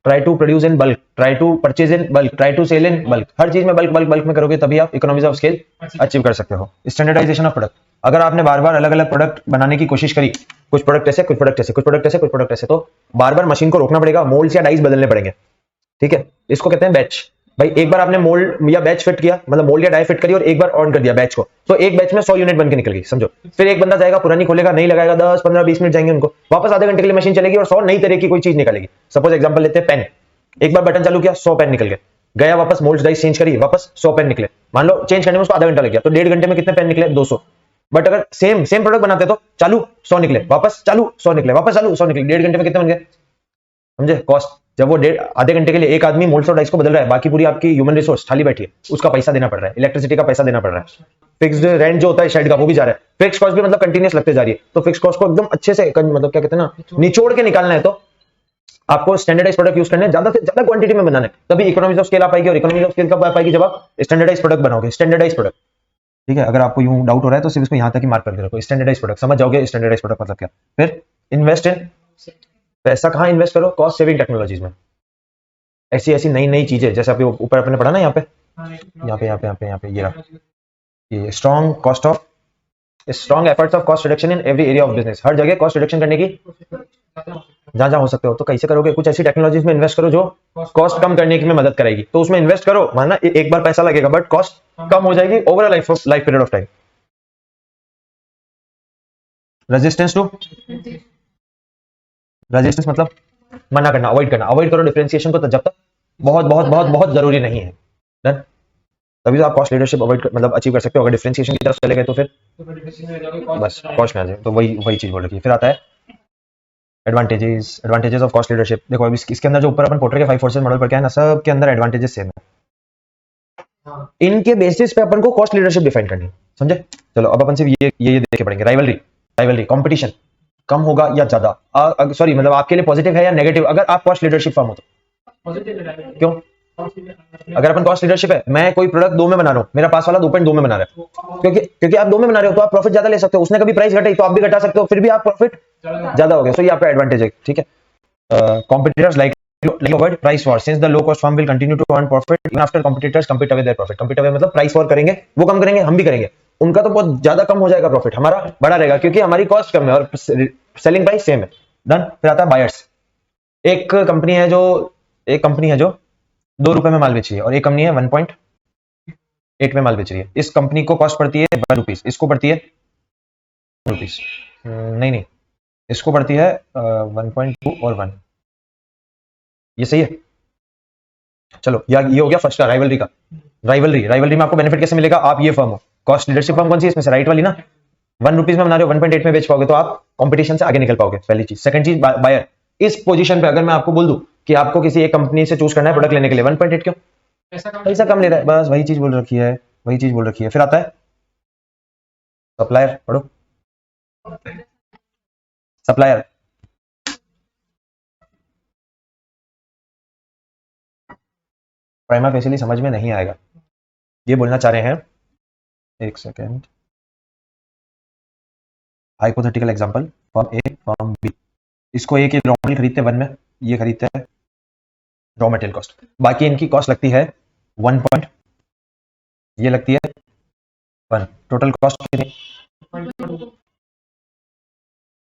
try to produce in bulk, try to purchase in bulk, try to sell in bulk, हर चीज में बल्क में करोगे तभी आप इकोनॉमीज ऑफ स्केल अचीव कर सकते हो। स्टैंडर्डाइजेशन ऑफ प्रोडक्ट, अगर आपने बार बार अलग अलग प्रोडक्ट बनाने की कोशिश करी, कुछ प्रोडक्ट ऐसे, कुछ प्रोडक्ट ऐसे, कुछ प्रोडक्ट ऐसे, कुछ प्रोडक्ट ऐसे, तो बार बार मशीन को रोकना पड़ेगा, मोल्ड्स या डाइस बदलने पड़ेंगे, ठीक है? इसको कहते हैं बैच। भाई एक बार आपने मोल्ड या बैच फिट किया, मतलब मोल्ड या डाई फिट करी और एक बार ऑन कर दिया बैच को, तो एक बैच में 100 यूनिट बन के निकल गई, समझो। फिर एक बंदा जाएगा, पुरानी खोलेगा, नहीं लगाएगा, 10, 15, 20 मिनट जाएंगे उनको, वापस आधे घंटे के लिए मशीन चलेगी और 100 नई तरह की कोई चीज निकलेगी। सपोज एग्जांपल लेते हैं पेन, एक बार बटन चालू किया, 100 पेन निकल गए, गया वापस मोल्ड डाइस चेंज करी, वापस 100 पेन निकले। मान लो चेंज करने में उसको आधा घंटा लग गया, तो 1.5 घंटे में कितने पेन निकले? 200। बट अगर सेम प्रोडक्ट बनाते तो चालू 100 निकले, वापस चालू 100 निकले, वापस चालू 100 निकले, 1.5 घंटे में कितने बन गए, समझे? कॉस्ट, जब वो आधे घंटे के लिए एक आदमी मोल्ड्स और डाइस को बदल रहा है, बाकी पूरी आपकी ह्यूमन रिसोर्स खाली बैठी है, उसका पैसा देना पड़ रहा है, इलेक्ट्रिसिटी का पैसा देना पड़ रहा है, फिक्स्ड रेंट जो होता है शेड का वो भी जा रहा है, फिक्स कॉस्ट भी मतलब कंटिन्यूस लगते जा रही है। तो फिक्स कॉस्ट को एकदम अच्छे से मतलब क्या कहते हैं ना, निचोड़ के निकालना है, तो आपको स्टैंडर्डाइज प्रोडक्ट यूज करने, ज्यादा से ज्यादा क्वांटिटी में बनाना है, तभी इकोनॉमीज ऑफ स्केल आ पाएगी। और इकोनॉमीज ऑफ स्केल कब आ पाएगी? जब आप स्टैंडर्डाइज प्रोडक्ट बनाओगे, स्टैंडर्डाइज प्रोडक्ट, ठीक है? अगर आपको यूं डाउट हो रहा है तो सिर्फ इसको यहां तक ही मार्क कर दो, स्टैंडर्डाइज प्रोडक्ट, समझ जाओगे स्टैंडर्डाइज प्रोडक्ट मतलब क्या। फिर इन्वेस्ट इन, पैसा कहां इन्वेस्ट करो? कॉस्ट सेविंग टेक्नोलॉजीज में, ऐसी ऐसी नई नई चीजें, जैसे अभी ऊपर अपने पढ़ा ना, यहाँ पे ये strong efforts of cost reduction in every area of business, हर जगह कॉस्ट रिडक्शन करने की जहां जहां हो सकते हो। तो कैसे करोगे? कुछ ऐसी टेक्नोलॉजीज में इन्वेस्ट करो जो कॉस्ट कम करने की में मदद करेगी, तो उसमें इन्वेस्ट करो, माना एक बार पैसा लगेगा बट कॉस्ट कम हो जाएगी over life period of time. Resistance मतलब मना करना, अवॉइड करना, अवॉइड करो डिफरेंशिएशन को जब तक बहुत बहुत बहुत बहुत जरूरी नहीं है, डन? तभी तो आप कॉस्ट लीडरशिप अवॉइड मतलब अचीव कर सकते हो। अगर डिफरेंशिएशन की तरफ चले गए तो फिर बस कॉस्ट में आ जाए, तो वही चीज बोल रखी है। फिर आता है एडवांटेजेस ऑफ कॉस्ट लीडरशिप। देखो अभी इसके अंदर जो ऊपर अपन पोर्टर के 5 फोर्सेस मॉडल पर क्या है ना, सब के अंदर एडवांटेजेस सेम है, इनके बेसिस पे अपन को कॉस्ट लीडरशिप डिफाइन करनी है, समझे? चलो अब अपन सिर्फ ये देख के पढ़ेंगे। राइवलरी कंपटीशन कम होगा या ज्यादा, सॉरी मतलब आपके लिए पॉजिटिव है या नेगेटिव अगर आप कॉस्ट लीडरशिप फॉर्म हो तो? क्यों? अगर अपन कॉस्ट लीडरशिप है, मैं कोई प्रोडक्ट 2 में बना रहा हूं, मेरा पास वाला 2.2 में बना रहा है, क्योंकि आप 2 में बना रहे हो तो आप प्रॉफिट ज्यादा ले सकते हो, उसने कभी प्राइस घटाई तो आप भी घटा सकते हो, फिर भी आप प्रॉफिट ज्यादा हो गया, सो ये आपका एडवांटेज है, ठीक है? Competitors like avoid price war since the low cost firm will continue to earn profit even after competitors compete away their profit। compete away मतलब प्राइस वॉर करेंगे, वो कम करेंगे, हम भी करेंगे, उनका तो बहुत ज्यादा कम हो जाएगा प्रॉफिट, हमारा बड़ा रहेगा क्योंकि हमारी कॉस्ट कम है और सेलिंग प्राइस सेम है, डन? फिर आता है बायर्स। एक कंपनी है जो 2 रुपए में माल बेच रही है और एक कंपनी है 1.8 में माल बेच रही है। इस कंपनी को कॉस्ट पड़ती है 1 रुपीज, इसको पड़ती है रुपीज, नहीं इसको पड़ती है 1.2 और 1, ये सही है? चलो ये हो गया फर्स्ट का, राइवलरी में आपको बेनिफिट कैसे मिलेगा? आप ये फर्म हो, कॉस्ट लीडरशिप फर्म कौन सी है इसमें से? राइट वाली ना। 1 रुपीज में बना रहे हो, 1.8 में बेच पाओगे तो आप कंपटीशन से आगे निकल पाओगे, पहली चीज। सेकंड चीज, बायर। इस पोजीशन पे अगर मैं आपको बोल दूं कि आपको किसी एक कंपनी से चूज करना है प्रोडक्ट लेने के लिए, 1.8 क्यों? पैसा कम ले रहा है, बस वही चीज बोल रखी है। फिर आता है सप्लायर, पढ़ो सप्लायर। प्राइमा फेसिली समझ में नहीं आएगा, ये बोलना चाह रहे हैं, एक सेकेंड, हाइपोथेटिकल एग्जांपल, फर्म ए फर्म बी, इसको एक रॉ मटेरियल खरीदते हैं 1 में, ये खरीदते हैं रॉ मटेरियल कॉस्ट, बाकी इनकी कॉस्ट लगती है 1 पॉइंट, ये लगती है 1, टोटल कॉस्ट कितनी?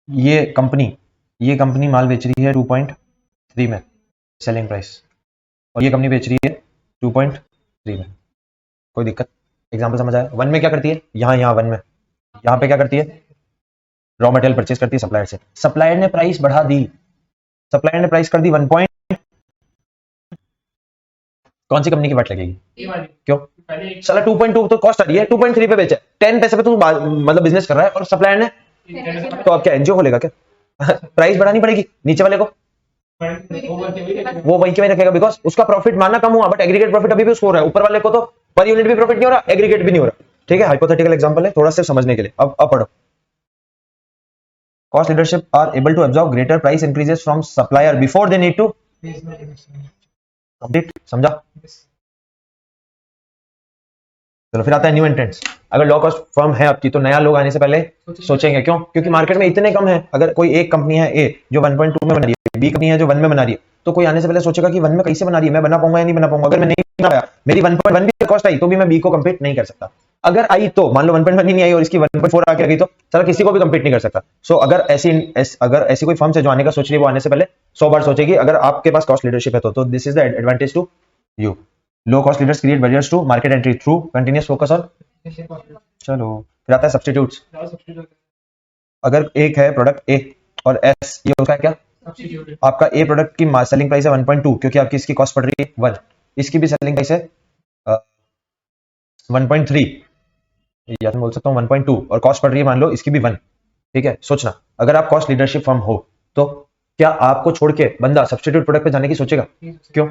ये कंपनी माल बेच रही है 2.3 में सेलिंग प्राइस, और ये कंपनी बेच रही है 2.3 में, कोई दिक्कत? एग्जांपल समझ आया? 1 में क्या करती है, यहाँ 1 में, यहाँ पे क्या करती है? रॉ मटेरियल परचेज करती है सप्लायर से, सप्लायर ने प्राइस बढ़ा दी, सप्लायर ने प्राइस कर दी 1 पॉइंट, कौन सी कंपनी की वाट लगेगी? क्यों? साला 2.2 तो कॉस्ट आ रही है, 2.3 पे बेचा है, 10 पैसे पे तू मतलब बिजनेस कर रहा है और सप्लायर ने तो अब क्या एनजीओ खोलेगा क्या? प्राइस बढ़ानी पड़ेगी नीचे वाले को, वो वही के वही रखेगा बिकॉज उसका प्रॉफिट मानना कम हुआ बट एग्रीगेट प्रॉफिट अभी भी उसको हो रहा है, ऊपर वाले को तो पर यूनिट भी प्रॉफिट नहीं हो रहा, एग्रीगेट भी नहीं हो रहा। ठीक है, हाइपोथेटिकल एग्जांपल है थोड़ा सा समझने के लिए। अब पढ़ो। Cost leadership are able to absorb greater price increases from supplier before they need to complete. समझा? चलो फिर आता है न्यू एंट्रेंट्स। अगर लो कॉस्ट फर्म है आपकी तो नया लोग आने से पहले सोचेंगे, क्यों? क्योंकि मार्केट में इतने कम है। अगर कोई एक कंपनी है ए जो 1.2 में बना रही है, बी कंपनी है जो 1 में बना रही है, तो कोई आने से पहले सोचेगा कि 1 में कैसे बना रही है, मैं बना पाऊंगा या नहीं बना पाऊंगा। अगर मैं नहीं बना पाया, मेरी 1.1 भी कॉस्ट आई तो भी मैं बी को कंपीट नहीं कर सकता। अगर आई तो मान लो 1.1 ही नहीं आई और इसकी 1.4 आके लगी तो चलो किसी को भी कंपीट नहीं कर सकता। सो अगर ऐसी कोई फर्म से जो आने का सोच रही है वो आने से पहले 100 बार सोचेगी। अगर आपके पास कॉस्ट लीडरशिप है तो this is the advantage to you. Low cost leaders create barriers to market entry through continuous focus on. चलो फिर आता है सब्स्टिट्यूट्स। अगर एक है प्रोडक्ट ए और एस, ये उसका क्या? आपका ए प्रोडक्ट की सेलिंग प्राइस है 1.2 क्योंकि आपकी इसकी कॉस्ट पड़ रही है 1, इसकी भी सेलिंग प्राइस है 1.3 या मैं बोल सकता हूँ 1.2 और कॉस्ट पड़ रही है मान लो इसकी भी 1। ठीक है, सोचना अगर आप कॉस्ट लीडरशिप फर्म हो तो क्या आपको छोड़ के बंदा सब्स्टिट्यूट प्रोडक्ट पे जाने की सोचेगा? क्यों?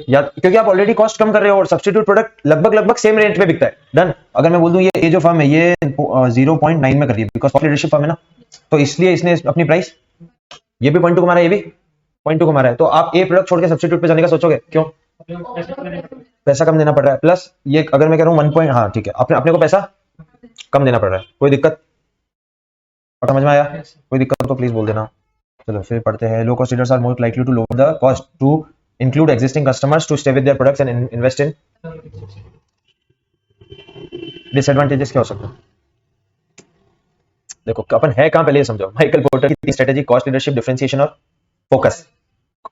या क्योंकि आप ऑलरेडी कॉस्ट कम कर रहे हो और सब्स्टिट्यूट प्रोडक्ट लगभग सेम रेट पे बिकता है। डन। अगर मैं बोल दूं ये जो फर्म है ये 0.9 में कर रही है बिकॉज कॉस्ट लीडरशिप फर्म है ना, तो इसलिए इसने अपनी प्राइस ये भी 0.2 कमा रहा है, ये भी 0.2 कमा रहा है, तो आप ए प्रोडक्ट छोड़ के सब्स्टिट्यूट पे जाने का सोचोगे? क्यों? पैसा कम देना पड़ रहा है। प्लस ये अगर मैं कह रहा हूँ 1 पॉइंट, हाँ ठीक है, अपने को पैसा कम देना पड़ रहा है। कोई दिक्कत और समझ में आया? कोई दिक्कत तो प्लीज बोल देना। चलो फिर पढ़ते हैं। Low cost leaders are more likely to lower the cost to include existing customers to stay with their products and invest in। Disadvantages क्या हो सकते हैं? देखो अपन है कहां, पहले ये समझो। माइकल पोर्टर की स्ट्रेटेजी कॉस्ट लीडरशिप, डिफरेंशिएशन और फोकस।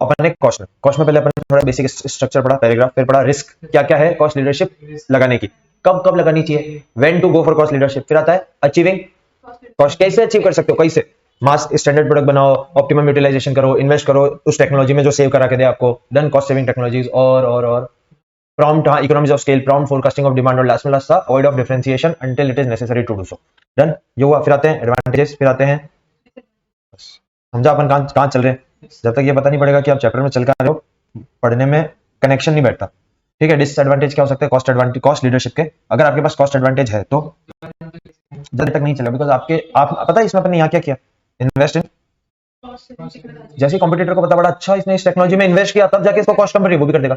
अपन ने कॉस्ट में पहले अपन थोड़ा बेसिक स्ट्रक्चर पढ़ा, पैराग्राफ, फिर पढ़ा रिस्क क्या क्या है कॉस्ट लीडरशिप लगाने की, कब लगानी चाहिए, when to go for cost leadership. फिर आता है अचीविंग कॉस्ट, कैसे अचीव कर सकते हो, कैसे मास स्टैंडर्ड प्रोडक्ट बनाओ, ऑप्टिमम यूटिलाइजेशन करो, इन्वेस्ट करो उस टेक्नोलॉजी में जो सेव करा के दे आपको। देन कॉस्ट सेविंग टेक्नोलॉजीज और प्रॉम्प्ट, हाँ economies of scale, prompt forecasting of demand और लास्ट में लास्ट था avoid of differentiation until it is necessary to do so. Done, ये हुआ। फिर आते हैं एडवांटेजेस, फिर आते हैं समझा अपन कहां चल रहे हैं। जब तक ये पता नहीं पड़ेगा कि आप चैप्टर में चल कर रहे हो, पढ़ने में कनेक्शन नहीं बैठता। ठीक है, डिसएडवांटेज क्या हो सकते हैं कॉस्ट लीडरशिप के? अगर आपके पास कॉस्ट एडवांटेज है तो जब तक नहीं चलेगा बिकॉज आप पता है इसमें अपन ने यहाँ क्या किया, इन्वेस्ट इन। जैसे कॉम्पिटिटर को पता पड़ा अच्छा इसने इस टेक्नोलॉजी में इन्वेस्ट किया तब जाके इसको कॉस्ट कम वो भी कर देगा।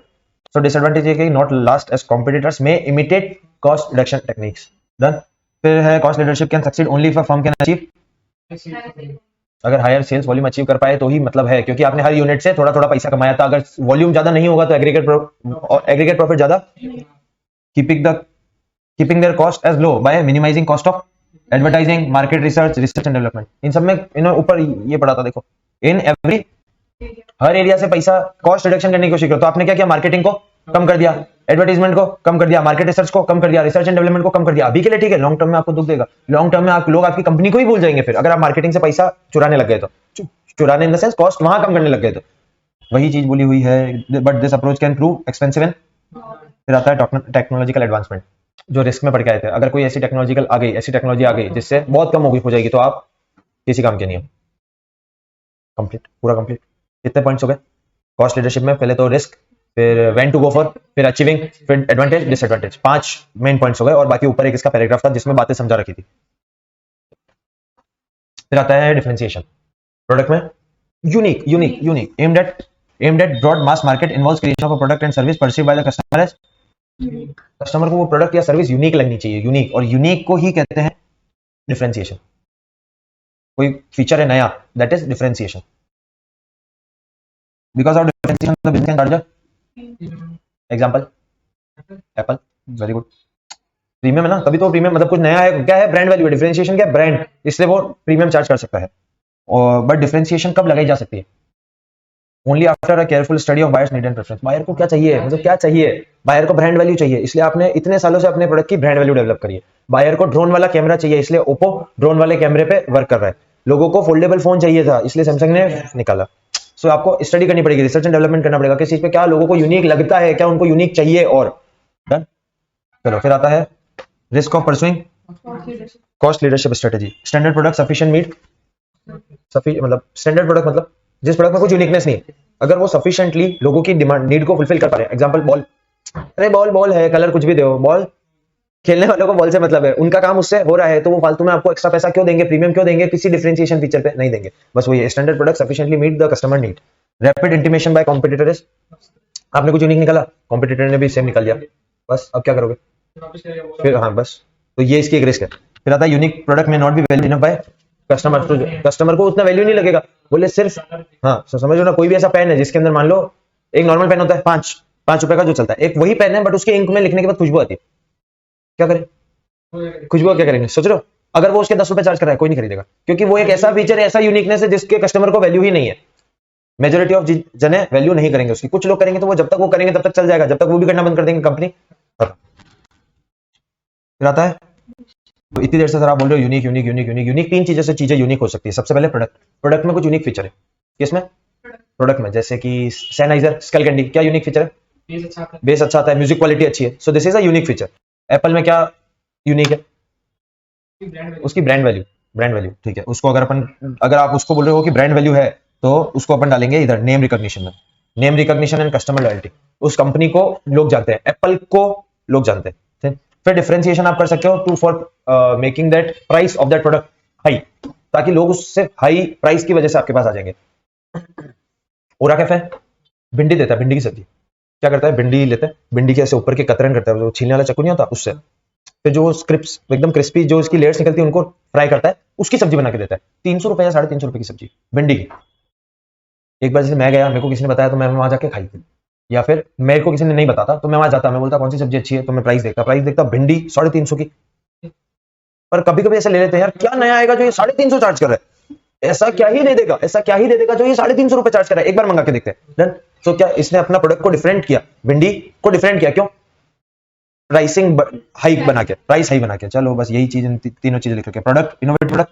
सो डिसएडवांटेज ये कि नॉट लास्ट एज कॉम्पिटिटर्स में imitate cost reduction techniques. Done. फिर है cost leadership can succeed only if a firm can achieve, अगर हायर सेल्स वॉल्यूम अचीव कर पाए तो ही मतलब है, क्योंकि आपने हर यूनिट से थोड़ा थोड़ा पैसा कमाया था। अगर वॉल्यूम ज्यादा नहीं होगा तो एग्रीगेट प्रॉफिट ज्यादा। Keeping their cost as low by minimizing cost of advertising, market research and development. इन सब में ऊपर ये पढ़ा था, देखो इन एवरी हर एरिया से पैसा कॉस्ट रिडक्शन करने की कोशिश करो। तो आपने क्या किया, मार्केटिंग को कम कर दिया, एडवर्टाइजमेंट को कम कर दिया, मार्केट रिसर्च को कम कर दिया, रिसर्च एंड डेवलपमेंट को कम कर दिया। अभी के लिए ठीक है, लॉन्ग टर्म में आपको दुख देगा। लॉन्ग टर्म में आप लोग आपकी कंपनी को ही भूल जाएंगे फिर अगर आप मार्केटिंग से पैसा चुराने लग गए तो, चुराने इन द सेंस कॉस्ट वहां कम करने लग गए तो। वही चीज बोली हुई है but this approach can prove expensive and. फिर आता है टेक्नोलॉजिकल एडवांसमेंट, जो रिस्क में पड़ के आए थे। अगर कोई ऐसी टेक्नोलॉजी आ गई जिससे बहुत कम हो जाएगी तो आप किसी काम के नहीं हो। कंप्लीट, पूरा कंप्लीट। कितने पॉइंट्स हो गए कॉस्ट लीडरशिप में? पहले तो रिस्क, फिर व्हेन टू गो फॉर, फिर अचीविंग, फिर एडवांटेज डिसएडवांटेज। 5 मेन पॉइंट्स हो गए और बाकी ऊपर एक इसका पैराग्राफ था जिसमें बातें समझा रखी थी। फिर आता है डिफरेंशिएशन। प्रोडक्ट में unique aimed at broad mass market involves creation of a product and service perceived by the customer as। Customer को वो प्रोडक्ट या सर्विस यूनिक लगनी चाहिए, यूनिक, और यूनिक को ही कहते हैं डिफरेंशिएशन। कोई फीचर है नया, that is differentiation. Because of differentiation the business can charge. Example Apple, very good. Premium है ना, तभी तो प्रीमियम, मतलब कुछ नया है, क्या है, ब्रांड वैल्यू है। डिफरेंशिएशन क्या है, ब्रांड, इसलिए वो प्रीमियम चार्ज कर सकता है। और बट डिफरेंशिएशन कब लगाई जा सकती है? Only after a careful study of buyer's need and preference. Buyer को क्या चाहिए, मतलब क्या चाहिए, बायर को ब्रांड वैल्यू चाहिए, इसलिए आपने इतने सालों से अपने प्रोडक्ट की ब्रांड वैल्यू डेवलप करी है। बायर को ड्रोन वाला कैमरा चाहिए, इसलिए ओप्पो ड्रोन वाले कैमरे पे वर्क कर रहा है। लोगों को फोल्डेबल फोन चाहिए था, इसलिए सैमसंग ने निकाला। सो आपको स्टडी करनी पड़ेगी, रिसर्च एंड डेवलपमेंट करना पड़ेगा, किस चीज पे क्या लोगों को यूनिक लगता है, क्या उनको यूनिक चाहिए। और डन। चलो फिर आता है risk of pursuing cost leadership strategy. Standard product sufficient meet मतलब स्टैंडर्ड प्रोडक्ट मतलब जिस प्रोडक्ट में कुछ यूनिकनेस नहीं है, अगर वो सफिशिएंटली लोगों की डिमांड नीड को फुलफिल कर पा रहे हैं। एग्जांपल बॉल, अरे बॉल बॉल है, कलर कुछ भी दो, बॉल खेलने वालों को बॉल से मतलब है, उनका काम उससे हो रहा है, तो वो फालतू में आपको एक्स्ट्रा पैसा क्यों देंगे, प्रीमियम क्यों देंगे, किसी डिफरेंशिएशन फीचर पे नहीं देंगे। बस वही standard product sufficiently meet the customer need. Rapid imitation by competitors, आपने कुछ यूनिक निकाला, कॉम्पिटिटर ने भी सेम निकाल दिया, बस अब क्या करोगे फिर। हाँ बस, तो ये इसकी एक रिस्क है। फिर आता है यूनिक प्रोडक्ट में not be value enough by customer, तो कस्टमर को उतना वैल्यू नहीं लगेगा, बोले सिर्फ हाँ। तो समझो ना, कोई भी ऐसा पेन है जिसके अंदर मान लो एक नॉर्मल पेन होता है 5 रुपए का जो चलता है, एक वही पेन है बट उसके इंक में लिखने के बाद खुशबू आती है, क्या करें खुशबू, क्या करेंगे सोच रहे हो। अगर वो उसके 10 रुपए चार्ज कर रहा है, कोई नहीं खरीदेगा, क्योंकि वो एक ऐसा फीचर है, ऐसा यूनिकनेस है जिसके कस्टमर को वैल्यू ही नहीं है। मेजोरिटी ऑफ जने वैल्यू नहीं करेंगे उसकी, कुछ लोग करेंगे, तो वो जब तक वो करेंगे तब तक चल जाएगा, जब तक वो भी करना बंद कर देंगे कंपनी। फिर आता है, तो इतनी देर से सर आप बोल रहे हो unique unique unique unique unique, 3 चीजें से चीजें यूनिक हो सकती है। सबसे पहले प्रोडक्ट में कुछ यूनिक फीचर है, किसमें, प्रोडक्ट में, जैसे कि सैनिटाइजर, स्कल कैंडी, क्या यूनिक फीचर है, बेस अच्छा आता है, म्यूजिक क्वालिटी अच्छी है, सो this is a unique feature. Apple में क्या यूनिक है, उसकी ब्रांड वैल्यू, ब्रांड वैल्यू ठीक है। उसको अगर आप उसको बोल रहे हो कि ब्रांड वैल्यू है, तो उसको अपन डालेंगे इधर नेम रिकॉग्निशन में, name recognition and customer loyalty. उस कंपनी को लोग जानते हैं, एप्पल को लोग जानते हैं। फिर डिफरेंशिएशन आप कर सकते हो to for making that price of that product high, ताकि लोग उससे हाई प्राइस की वजह से आपके पास आ जाएंगे। ओरा कैफे भिंडी देता है, भिंडी की सब्जी, क्या करता है, भिंडी लेता है, भिंडी के ऐसे ऊपर के कतरन करता है, वो छीलने वाला चाकू नहीं होता उससे, फिर जो स्क्रिप्स एकदम क्रिस्पी जो इसकी लेयर्स निकलती है उनको फ्राई करता है, उसकी सब्जी बना के देता है। 300 रुपए या 350 रुपए की सब्जी भिंडी की। एक बार जैसे मैं गया, मेरे को किसी ने बताया, तो मैं वहां जाके खाई थी, या फिर मेरे को किसी ने नहीं बताता तो मैं वहां जाता, मैं बोलता कौन सी सब्जी अच्छी है, तो मैं प्राइस देखता भिंडी 350 की। पर कभी कभी ऐसा ले लेते हैं, यार क्या नया आएगा जो ये 350 चार्ज कर रहा है, ऐसा क्या ही दे देगा, ऐसा क्या ही दे देगा जो ये 350 रुपए चार्ज कर रहा है, एक बार मंगा के देखते हैं। डन। तो क्या इसने अपना प्रोडक्ट को डिफरेंट किया, भिंडी को डिफरेंट किया, क्यों, प्राइसिंग हाई बना के, प्राइस हाई बना के। चलो बस यही चीज, तीनों चीजें लिख रखे। प्रोडक्ट इनोवेटिव प्रोडक्ट,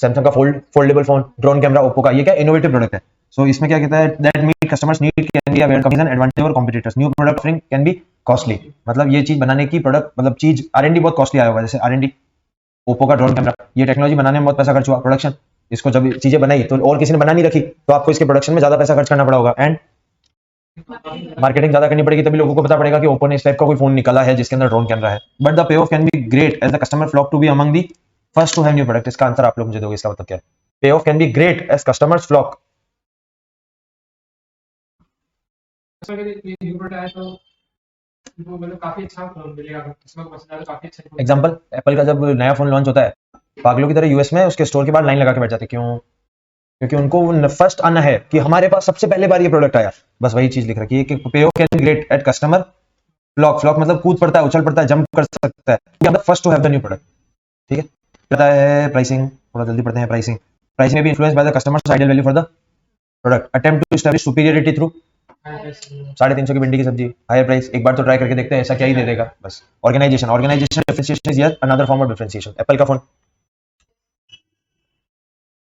सैमसंग का foldable phone, drone camera, Oppo का, ये क्या इनोवेटिव प्रोडक्ट है। सो इसमें क्या कहता है, that meet customers need can be aware comparison advantage और competitors, new product offering can be costly, मतलब ये चीज बनाने की प्रोडक्ट मतलब चीज R&D बहुत कॉस्टली आया होगा, जैसे R&D ओप्पो का ड्रोन कैमरा, ये टेक्नोलॉजी बनाने में बहुत पैसा खर्च हुआ, प्रोडक्शन, इसको जब चीजें बनाई तो और किसी ने बना नहीं रखी, तो आपको इसके प्रोडक्शन में ज्यादा पैसा खर्च करना पड़ा होगा, एंड मार्केटिंग ज्यादा करनी पड़ेगी, तभी लोगों को पता पड़ेगा कि ओप्पो ने इस टाइप का कोई फोन निकाला है जिसके अंदर ड्रोन कैमरा है। But the pay off can be great as the customer flock to be among the first to have new product. इसका आंसर आप लोग मुझे दोगे, इसका मतलब क्या है, pay off can be great as customers flock. Example, Apple का जब नया फोन लॉन्च होता है, पागलों की तरह यूएस में उसके स्टोर के बाहर लाइन लगा के बैठ जाते, क्यों, क्योंकि उनको फर्स्ट आना है कि हमारे पास सबसे पहले बार ये प्रोडक्ट आया। बस वही चीज लिख रखी है कि pay off can great at customer flock, flock मतलब कूद पड़ता है, उछल पड़ता है, जंप कर सकता है, first to have the new product. ठीक है, पता है प्राइसिंग, थोड़ा जल्दी पढ़ते हैं। प्राइसिंग, प्राइसिंग में भी influence by the customers ideal value for the product, attempt to establish superiority through 350 की भिंडी की सब्जी, हायर प्राइस, एक बार तो ट्राई करके देखते हैं ऐसा क्या ही दे देगा। बस organization, organization differentiation is yet another form of differentiation. Apple का phone,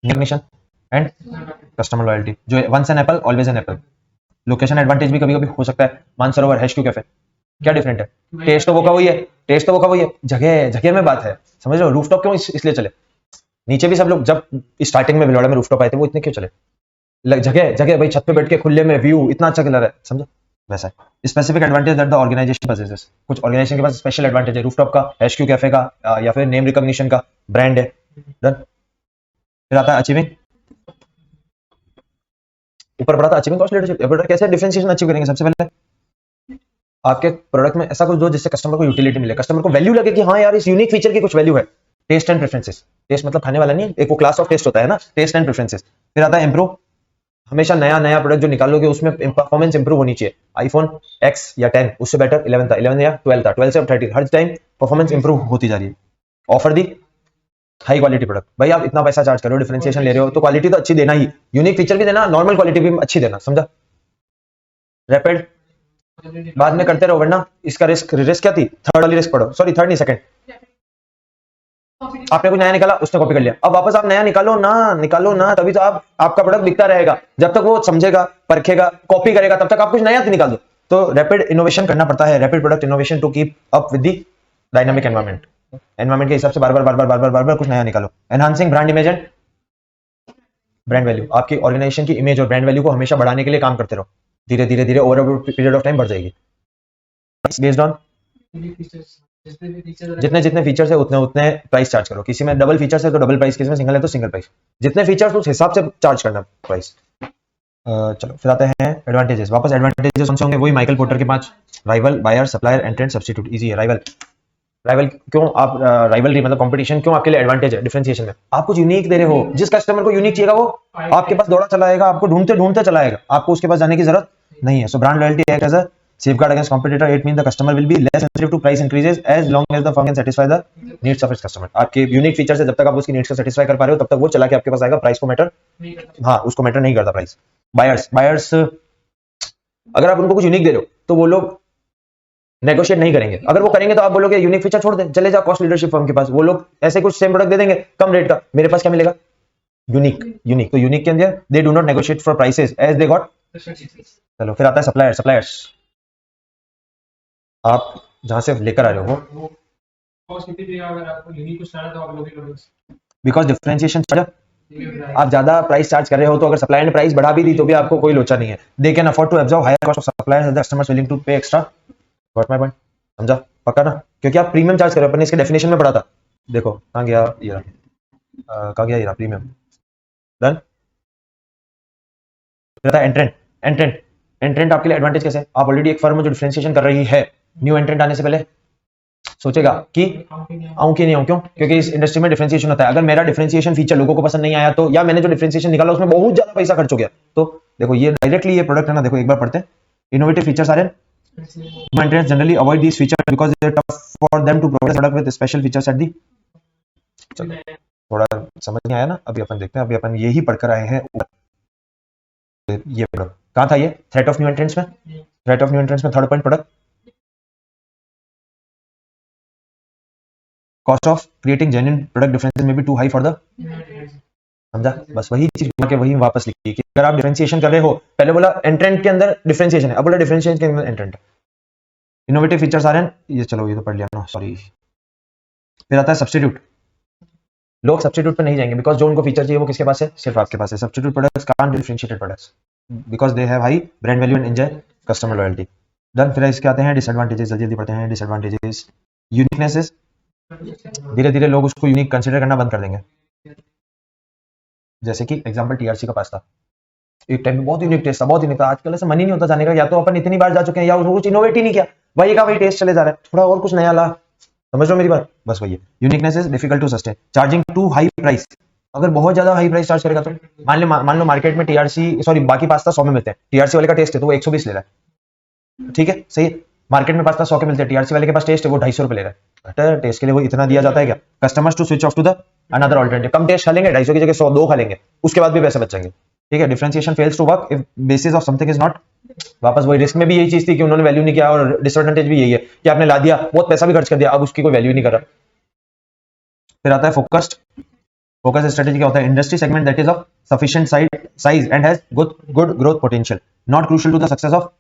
recognition and customer loyalty, जो once an Apple always an Apple. Location advantage भी कभी कभी हो सकता है, मानसरोवर, HQ कैफे, क्या डिफरेंट है, टेस्ट तो वो का वही है, टेस्ट तो वो का वही है, जगह जगह में बात है, समझ रहे हो। रूफटॉप क्यों इसलिए चले, नीचे भी सब लोग जब स्टार्टिंग में भिलवाड़ा में रूफटॉप आए थे, वो इतने क्यों चले, जगह जगह भाई, छत पे बैठ के खुले में व्यू इतना अच्छा कलर है, समझो वैसा है। Specific advantage that the organization possesses, कुछ ऑर्गेनाइजेशन के पास स्पेशल एडवांटेज है, रूफटॉप का, HQ कैफे का, या फिर नेम रिकॉग्निशन का, ब्रांड है। डन। फिर आता है अचीविंग, ऊपर पड़ा था अचीविंग कॉस्ट लीडरशिप। कैसे डिफरेंशिएशन अचीव करेंगे, सबसे पहले आपके प्रोडक्ट में ऐसा कुछ दो जिससे कस्टमर को यूटिलिटी मिले, कस्टमर को वैल्यू लगे कि हाँ यार इस यूनिक फीचर की कुछ वैल्यू है। टेस्ट एंड प्रेफरेंसेस, टेस्ट मतलब खाने वाला नहीं, एक वो क्लास ऑफ टेस्ट होता है ना, टेस्ट एंड प्रेफरेंसेस। फिर आता है इंप्रूव, हमेशा नया नया प्रोडक्ट जो निकालोगे उसमें परफॉर्मेंस इंप्रूव होनी चाहिए। आईफोन X या 10 उससे बेटर 11 था, 11 या 12 था, 12 से अब 13, हर टाइम परफॉर्मेंस इंप्रूव होती जा रही है। ऑफर दी हाई क्वालिटी प्रोडक्ट, भाई आप इतना पैसा चार्ज कर रहे हो, डिफरेंशिएशन ले रहे हो, तो क्वालिटी तो अच्छी देना ही, यूनिक फीचर भी देना, नॉर्मल क्वालिटी भी अच्छी देना, समझा। रैपिड बाद में करते रहो, वरना इसका रिस्क क्या थी, थर्ड वाली रिस्क पढ़ो, सॉरी थर्ड नहीं सेकंड, आपने कुछ नया निकाला, उसने कॉपी कर लिया, अब वापस आप नया निकालो ना, तभी तो आपका प्रोडक्ट बिकता रहेगा। जब तक वो समझेगा, परखेगा, कॉपी करेगा, तब तक आप कुछ नया निकाल दो। तो रैपिड इनोवेशन करना पड़ता है, rapid product innovation to keep up with the dynamic environment के हिसाब से बार बार कुछ नया निकालो। Enhancing brand image and brand value, आपकी ऑर्गेनाइजेशन की इमेज और ब्रांड वैल्यू को हमेशा बढ़ाने के लिए काम करते रहो। धीरे धीरे over a period of time बढ़ जाएगी। बेस्ड ऑन जितने जितने फीचर्स है उतने प्राइस चार्ज करो। किसी में डबल फीचर्स है तो डबल प्राइस, किसी में सिंगल है तो सिंगल प्राइस। जितने फीचर्स उस हिसाब से चार्ज करना प्राइस। चलो फिर आते हैं एडवांटेजेस। वापस एडवांटेजेस कौन से होंगे? वही माइकल पोर्टर के 5 rival, buyer, supplier, entrant, substitute. Easy है। राइवल क्यों आप राइवलरी मतलब कंपटीशन क्यों आपके लिए एडवांटेज है? डिफरेंशिएशन में आप कुछ यूनिक दे रहे हो। जिस कस्टमर को यूनिक चाहिएगा वो आपके पास दौड़ा चला आएगा, आपको ढूंढते चला आएगा, आपको उसके पास जाने की जरूरत नहीं है। So brand loyalty act as a safeguard against competitor. It means the customer will be less sensitive to price increases as long as the firm can satisfy the needs of its customer. आपके unique feature से जब तक आप उसकी needs को satisfy कर पा रहे हो तब तक वो चला के आपके पास आएगा। प्राइस को मैटर, हाँ उसको मैटर नहीं करता प्राइस। बायर्स अगर आप उनको कुछ यूनिक दे रहे हो तो वो लोग नेगोशिएट नहीं करेंगे। अगर वो करेंगे तो आप बोलोगे यूनिक फीचर छोड़ दे, चले जाओ कॉस्ट लीडरशिप फर्म के पास। वो लोग ऐसे कुछ सेम प्रोडक्ट दे देंगे कम रेट का, मेरे पास क्या मिलेगा? यूनिक। तो यूनिक के अंदर they do not negotiate for prices as they got. चलो फिर आता है सप्लायर्स। आप जहां से लेकर आ रहे हो बिकॉज डिफरेंशिएशन, आप ज्यादा प्राइस चार्ज कर रहे हो तो अगर सप्लायर ने प्राइस बढ़ा भी दी तो भी आपको कोई लोचा नहीं है। They can afford to absorb higher cost of suppliers and the customers willing to pay extra. Got my point? समझा? पक्का ना? क्योंकि आप प्रीमियम चार्ज कर रहे हो। अपने इसके डेफिनेशन में पढ़ा था, देखो कहां गया ये, कहां गया ये प्रीमियम। डन। एंट्रेंट आपके लिए एडवांटेज कैसे? आप ऑलरेडी एक फर्म जो डिफरेंशिएशन कर रही है, न्यू एंट्रेंट आने से पहले सोचेगा कि आऊं कि नहीं आऊं। क्यों? क्योंकि इस इंडस्ट्री में डिफरेंशिएशन होता है। अगर मेरा डिफरेंशिएशन फीचर लोगों को पसंद नहीं आया तो, या मैंने जो डिफरेंशिएशन निकाला उसमें बहुत ज्यादा पैसा खर्च हो गया तो देखो ये डायरेक्टली ये प्रोडक्ट है ना, देखो एक बार पढ़ते हैं। Innovative features are entrants generally avoid this feature because it is tough for them to provide product with special features at the. थोड़ा समझ नहीं आया ना? अभी अपन देखते हैं, अभी अपन यही पढ़कर आए हैं। ये कहां था? ये थ्रेट ऑफ न्यू एंट्रेंट्स में। थ्रेट ऑफ न्यू एंट्रेंट्स में third point product cost of creating genuine product differences में be too high for the. समझा? बस वही चीज के वही वापस लिखी कि अगर आप डिफरेंशिएशन कर रहे हो, पहले बोला एंट्रेंट के अंदर डिफरेंशिएशन है, अब बोला डिफरेंशिएशन के अंदर एंट्रेंट। इनोवेटिव फीचर्स आ रहे हैं, ये चलो ये तो पढ़ लिया ना, सॉरी। फिर आता है सब्स्टिट्यूट। लोग सब्स्टिट्यूट पे नहीं जाएंगे बिकॉज जो उनको फीचर चाहिए वो किसके पास है? सिर्फ आपके पास है। Substitute products can't differentiated products because they have high brand value and enjoy customer loyalty. Done. फिर इसके आते हैं डिसएडवांटेजेस, जल्दी पढ़ते हैं। डिसएडवांटेजेस, यूनिकनेसेस, धीरे धीरे लोग उसको यूनिक कंसीडर करना बंद कर देंगे। जैसे कि एग्जांपल टीआरसी का पास्ता, एक टाइम में बहुत यूनिक टेस्ट था, बहुत यूनिक था। आजकल ऐसा मन ही नहीं होता जाने का, या तो अपन इतनी बार जा चुके हैं या उसको कुछ इनोवेट ही नहीं किया, वही का वही टेस्ट चले जा रहा है, थोड़ा और कुछ नया ला। समझ लो मेरी बात? बस वही है। Uniqueness is difficult to sustain, charging too high price. अगर बहुत ज्यादा हाई प्राइस चार्ज करेगा तो मान लो मार्केट में टीआरसी सॉरी बाकी पास्ता 100 में मिलते हैं, टीआरसी वाले का टेस्ट है तो वो 120 ले रहा है। ठीक है, सही है। मार्केट में पास्ता 100 के मिलते हैं, टीआरसी वाले के पास टेस्ट है वो 250 रुपए ले रहा है। टेस्ट के लिए वो इतना दिया जाता है क्या? Customers to switch off to the another alternative. कम टेस्ट खा लेंगे, 250 की जगह 100 2 खा लेंगे, उसके बाद भी पैसे बच जाएंगे। ठीक है। Differentiation fails to work if basis of something is not. वापस वही रिस्क में भी यही चीज थी कि उन्होंने वैल्यू नहीं किया, और डिसएडवांटेज भी यही है कि आपने ला दिया, बहुत पैसा भी खर्च कर दिया, अब उसकी कोई वैल्यू नहीं कर रहा। फिर आता है फोकस स्ट्रेटजी। क्या होता है? Industry segment that is of sufficient size and has good growth potential, not crucial to the success of.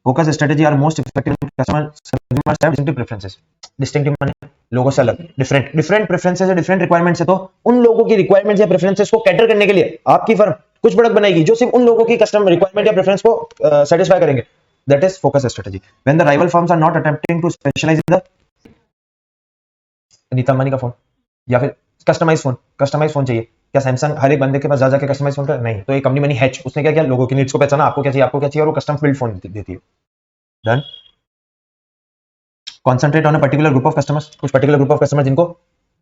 Focus strategy are most effective customers have distinctive preferences. Distinctive माने लोगों से अलग, डिफरेंट प्रेफरेंसेस है, different requirements है। तो उन लोगों की रिक्वायरमेंट्स या प्रेफरेंसेस को कैटर करने के लिए आपकी फर्म कुछ प्रोडक्ट बनाएगी जो सिर्फ उन लोगों की कस्टमर रिक्वायरमेंट या प्रेफरेंस को सेटिस्फाई करेंगे। That is focus strategy. When the rival firms are not attempting to specialize in the Nita Ambani का फोन या फिर कस्टमाइज फोन चाहिए क्या? सैमसंग हर एक बंदे के पास जा जाके कस्टमाइज फोन कर नहीं, तो एक कंपनी बनी हैच, उसने क्या किया? लोगों की नीड्स को पहचाना, आपको क्या चाहिए और वो कस्टम बिल्ड फोन देती है। Done. Concentrate on a particular group of customers, कुछ पर्टिकुलर ग्रुप ऑफ कस्टमर जिनको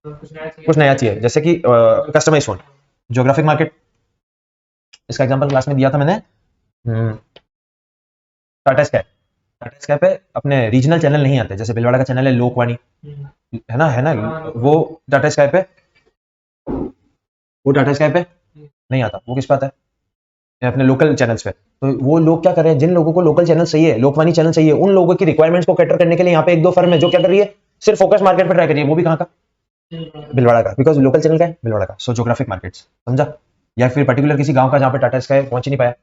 कुछ नया चाहिए, जैसे कि कस्टमाइज फोन। ज्योग्राफिक मार्केट, इसका एग्जांपल क्लास में दिया था मैंने। टाटा स्काई पे अपने रीजनल चैनल नहीं आते, जैसे बिलवाड़ा का चैनल है लोकवाणी, है ना, वो टाटा स्काई पे नहीं आता, वो किस पे आता है? अपने लोकल चैनल्स पे। तो वो लोग क्या कर रहे हैं? जिन लोगों को लोकल चैनल चाहिए, लोकवाणी चैनल चाहिए, उन लोगों की रिक्वायरमेंट्स को कैटर करने के लिए यहाँ पे एक दो फर्म है जो क्या कर रही है? सिर्फ फोकस मार्केट पे ट्राई करिए, वो भी कहाँ का, भिलवाड़ा का, बिकॉज लोकल चैनल का है भिलवाड़ा का, सो ज्योग्राफिक मार्केट्स, समझा, या फिर पर्टिकुलर किसी गांव का जहाँ पे टाटा स्काई पहुंच ही नहीं पाया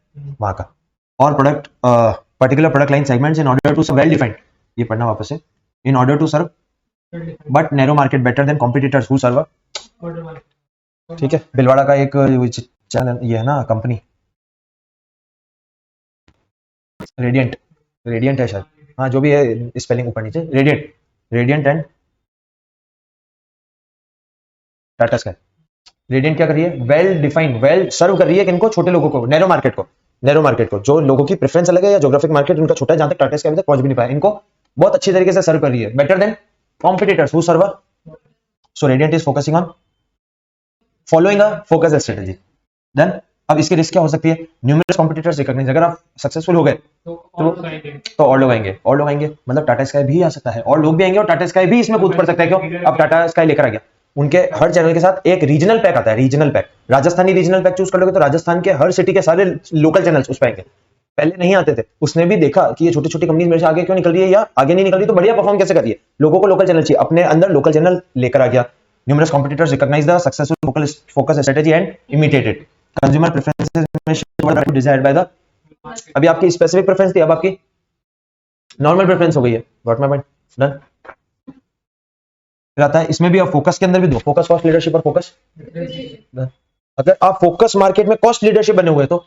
वहां का, और product particular product line segments in order to well defined, ये पढ़ना वापस से, in order to serve but narrow market better than competitors who serve, ठीक है। भिलवाड़ा का एक चैनल ये है ना कंपनी, रेडियंट, रेडियंट है शायद, हाँ जो भी है स्पेलिंग ऊपर नीचे, radiant, radiant and Tata sky. Radiant क्या कर रही है, वेल डिफाइंड, वेल सर्व कर रही है किनको, छोटे लोगों को, नैरो मार्केट को, नैरो मार्केट को, जो लोगों की प्रेफरेंस अलग है या ज्योग्राफिक मार्केट उनका छोटा है, जहां तक टाटा स्काई अभी तक पहुंच भी नहीं पाया, इनको बहुत अच्छी तरीके से सर्व कर रही है, better than competitors who serve, so radiant is focusing on following a focus strategy. Then अब इसकी रिस्क क्या हो सकती है, न्यूमरस कॉम्पिटिटर्स रिकॉग्नाइज, अगर आप सक्सेसफुल हो गए तो और लोग आएंगे, और लोग आएंगे, मतलब टाटा स्काई भी आ सकता है, और लोग भी आएंगे और टाटा स्काई भी इसमें कूद पड़ सकता है, क्यों, अब टाटा स्काई लेकर आ गया, उनके हर चैनल के साथ एक रीजनल पैक आता है, regional pack, Rajasthani regional pack choose कर लोगे तो राजस्थान के हर सिटी के सारे लोकल चैनल्स उस पे आएंगे, पहले नहीं आते थे, उसने भी देखा कि ये छोटी छोटी कंपनी मेरे से आगे क्यों निकल रही है, या आगे नहीं निकल रही तो बढ़िया परफॉर्म कैसे कर रही है, लोगों को लोकल चैनल चाहिए, अपने अंदर लोकल चैनल लेकर आ गया, numerous competitors recognize the successful focus strategy and imitated, consumer preferences में डिजायर्ड बाय द, अभी आपकी स्पेसिफिक प्रेफरेंस थी, अब आपकी नॉर्मल प्रेफरेंस हो गई है, गॉट माय पॉइंट, डन। फिर आता है इसमें भी, आप फोकस के अंदर भी दो, फोकस कॉस्ट लीडरशिप और फोकस, अगर आप फोकस मार्केट में कॉस्ट लीडरशिप बने हुए तो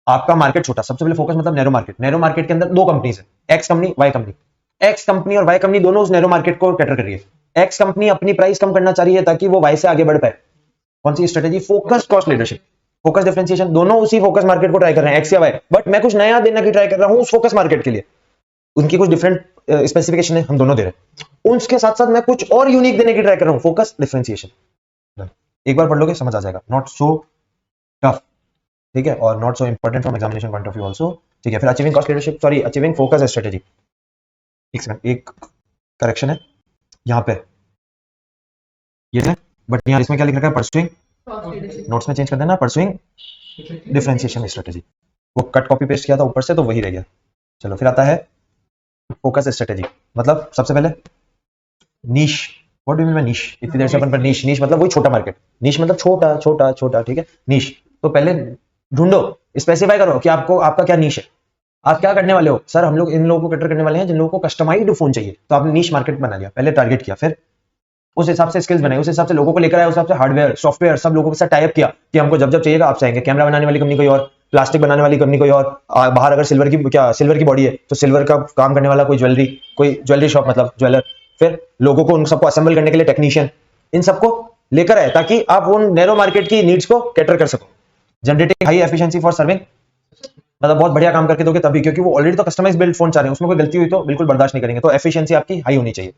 आपका मार्केट छोटा, सबसे पहले फोकस मतलब नैरो मार्केट, नैरो मार्केट के अंदर दो कंपनीज है, X company Y company, X company और वाई कंपनी दोनों उस नैरो मार्केट को कैटर कर रही है, एक्स कंपनी अपनी प्राइस कम करना चाह रही है ताकि वो वाई से आगे बढ़ पाए, कौन सी strategy, focus cost leadership, focus differentiation, दोनों उसी फोकस मार्केट को ट्राई कर रहे हैं, एक्स या वाई, बट मैं कुछ नया देने की ट्राई कर रहा हूं उस फोकस मार्केट के लिए, उनकी कुछ डिफरेंट स्पेसिफिकेशन है, हम दोनों दे रहे हैं, उसके साथ साथ मैं कुछ और यूनिक देने की ट्राई कर रहा हूं, फोकस डिफरेंशिएशन, एक बार पढ़ लोगे समझ आ जाएगा, नॉट सो टफ, ठीक है, और not so important from examination point of view also, ठीक है। फिर achieving cost leadership, sorry achieving focus strategy, एक सेकंड, एक करेक्शन है यहाँ पे, ये है, बट यहाँ इसमें क्या लिख रखा है, परसुइंग, नोट्स में चेंज कर देना, परसुइंग डिफरेंशिएशन स्ट्रेटजी, वो कट कॉपी पेस्ट किया था ऊपर से तो वही रह गया। चलो फिर आता है फोकस स्ट्रेटजी, मतलब सबसे पहले niche, what do you mean by niche, इतनी देर से अपन पर नीश, नीश मतलब वही छोटा मार्केट, नीश मतलब छोटा छोटा छोटा, ठीक है, नीश, तो पहले ढूंढो, स्पेसिफाई करो कि आपको आपका क्या नीश है, आप क्या करने वाले हो, सर हम लोग इन लोगों को कैटर करने वाले हैं जिन लोगों को कस्टमाइज्ड फोन चाहिए, तो आपने नीश मार्केट बना लिया, पहले टारगेट किया, फिर उस हिसाब से स्किल्स बनाई, उस हिसाब से लोगों को लेकर आए, उस हिसाब से हार्डवेयर सॉफ्टवेयर सब लोगों के साथ टाई अप किया कि हमको जब जब चाहिएगा आपसे आएंगे, कैमरा बनाने वाली कंपनी कोई और, प्लास्टिक बनाने वाली कंपनी कोई और, बाहर अगर सिल्वर की क्या सिल्वर की बॉडी है तो सिल्वर का काम करने वाला कोई ज्वेलरी शॉप मतलब ज्वेलर, फिर लोगों को उन सबको असेंबल करने के लिए टेक्नीशियन, इन सबको लेकर आए ताकि आप उन नैरो मार्केट की नीड्स को कैटर कर सको, generating high efficiency for serving, मतलब बहुत बढ़िया काम करके दोगे तभी, क्योंकि वो ऑलरेडी तो कस्टमाइज बिल्ड फोन चाह रहे हैं, उसमें कोई गलती हुई तो बिल्कुल बर्दाश्त नहीं करेंगे, तो एफिशिएंसी आपकी हाई होनी चाहिए।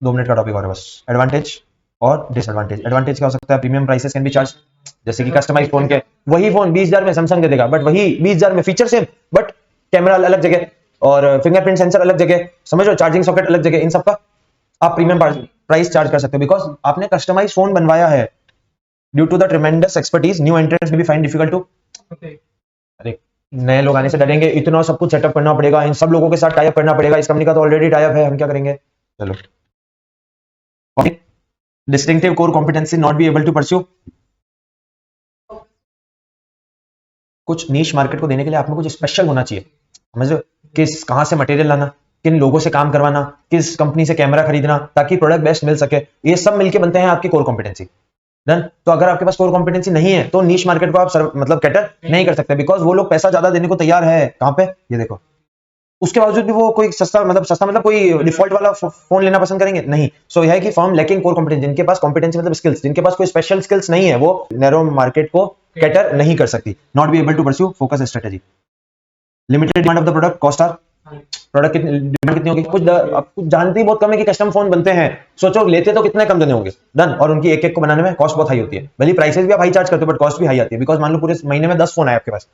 2 मिनट का टॉपिक और बस, एडवांटेज और डिसएडवांटेज। एडवांटेज क्या हो सकता है, premium prices can be charge, जैसे कि कस्टमाइज फोन के वही फोन 20,000 में सैमसंग दे देगा, बट वही 20,000 में फीचर सेम, बट कैमरा अलग जगह और फिंगरप्रिंट सेंसर अलग जगह, समझ लो, चार्जिंग सॉकेट अलग जगह, इन सबका आप प्रीमियम प्राइस चार्ज कर सकते हो, बिकॉज आपने कस्टमाइज फोन बनवाया है। Due to the tremendous expertise new entrants may be find difficult to, अरे नए लोग आने से डरेंगे, इतना सब कुछ सेटअप करना पड़ेगा, इन सब लोगों के साथ टाई अप करना पड़ेगा, इस कंपनी का तो ऑलरेडी टाई अप है, हम क्या करेंगे। चलो, distinctive core competency not be able to pursue, कुछ नीश मार्केट को देने के लिए आप में कुछ स्पेशल होना चाहिए, समझ रहे हो, किस कहां से मटेरियल लाना, किन लोगों से काम करवाना, किस कंपनी से कैमरा खरीदना ताकि प्रोडक्ट बेस्ट मिल सके, ये सब मिलके बनते हैं आपकी कोर कॉम्पिटेंसी। डन। तो अगर आपके पास कोर कॉम्पिटेंसी नहीं है तो नीश मार्केट को आप मतलब कैटर नहीं कर सकते, बिकॉज वो लोग पैसा ज्यादा देने को तैयार है, कहां पे, ये देखो, उसके बावजूद भी वो कोई सस्ता मतलब कोई डिफॉल्ट वाला फोन लेना पसंद करेंगे नहीं। सो यह है कि फर्म लैकिंग कोर कॉम्पिटेंसी, जिनके पास कॉम्पिटेंसी मतलब स्किल्स, जिनके पास कोई स्पेशल स्किल्स नहीं है, वो नैरो मार्केट को कैटर नहीं कर सकती। Not be able to pursue focus strategy. Limited demand of the product, cost are, product की डिमांड कितनी होगी, कुछ जानते ही बहुत कम है कि कस्टम फोन बनते हैं, सोचो लेते तो कितने कम देने होंगे। डन। और उनकी एक एक को बनाने में कॉस्ट बहुत हाई होती है, भले प्राइसेस भी आप हाई चार्ज करते हो बट कॉस्ट भी हाई आती है, बिकॉज मान लो पूरे महीने में 10 फोन आए आपके पास,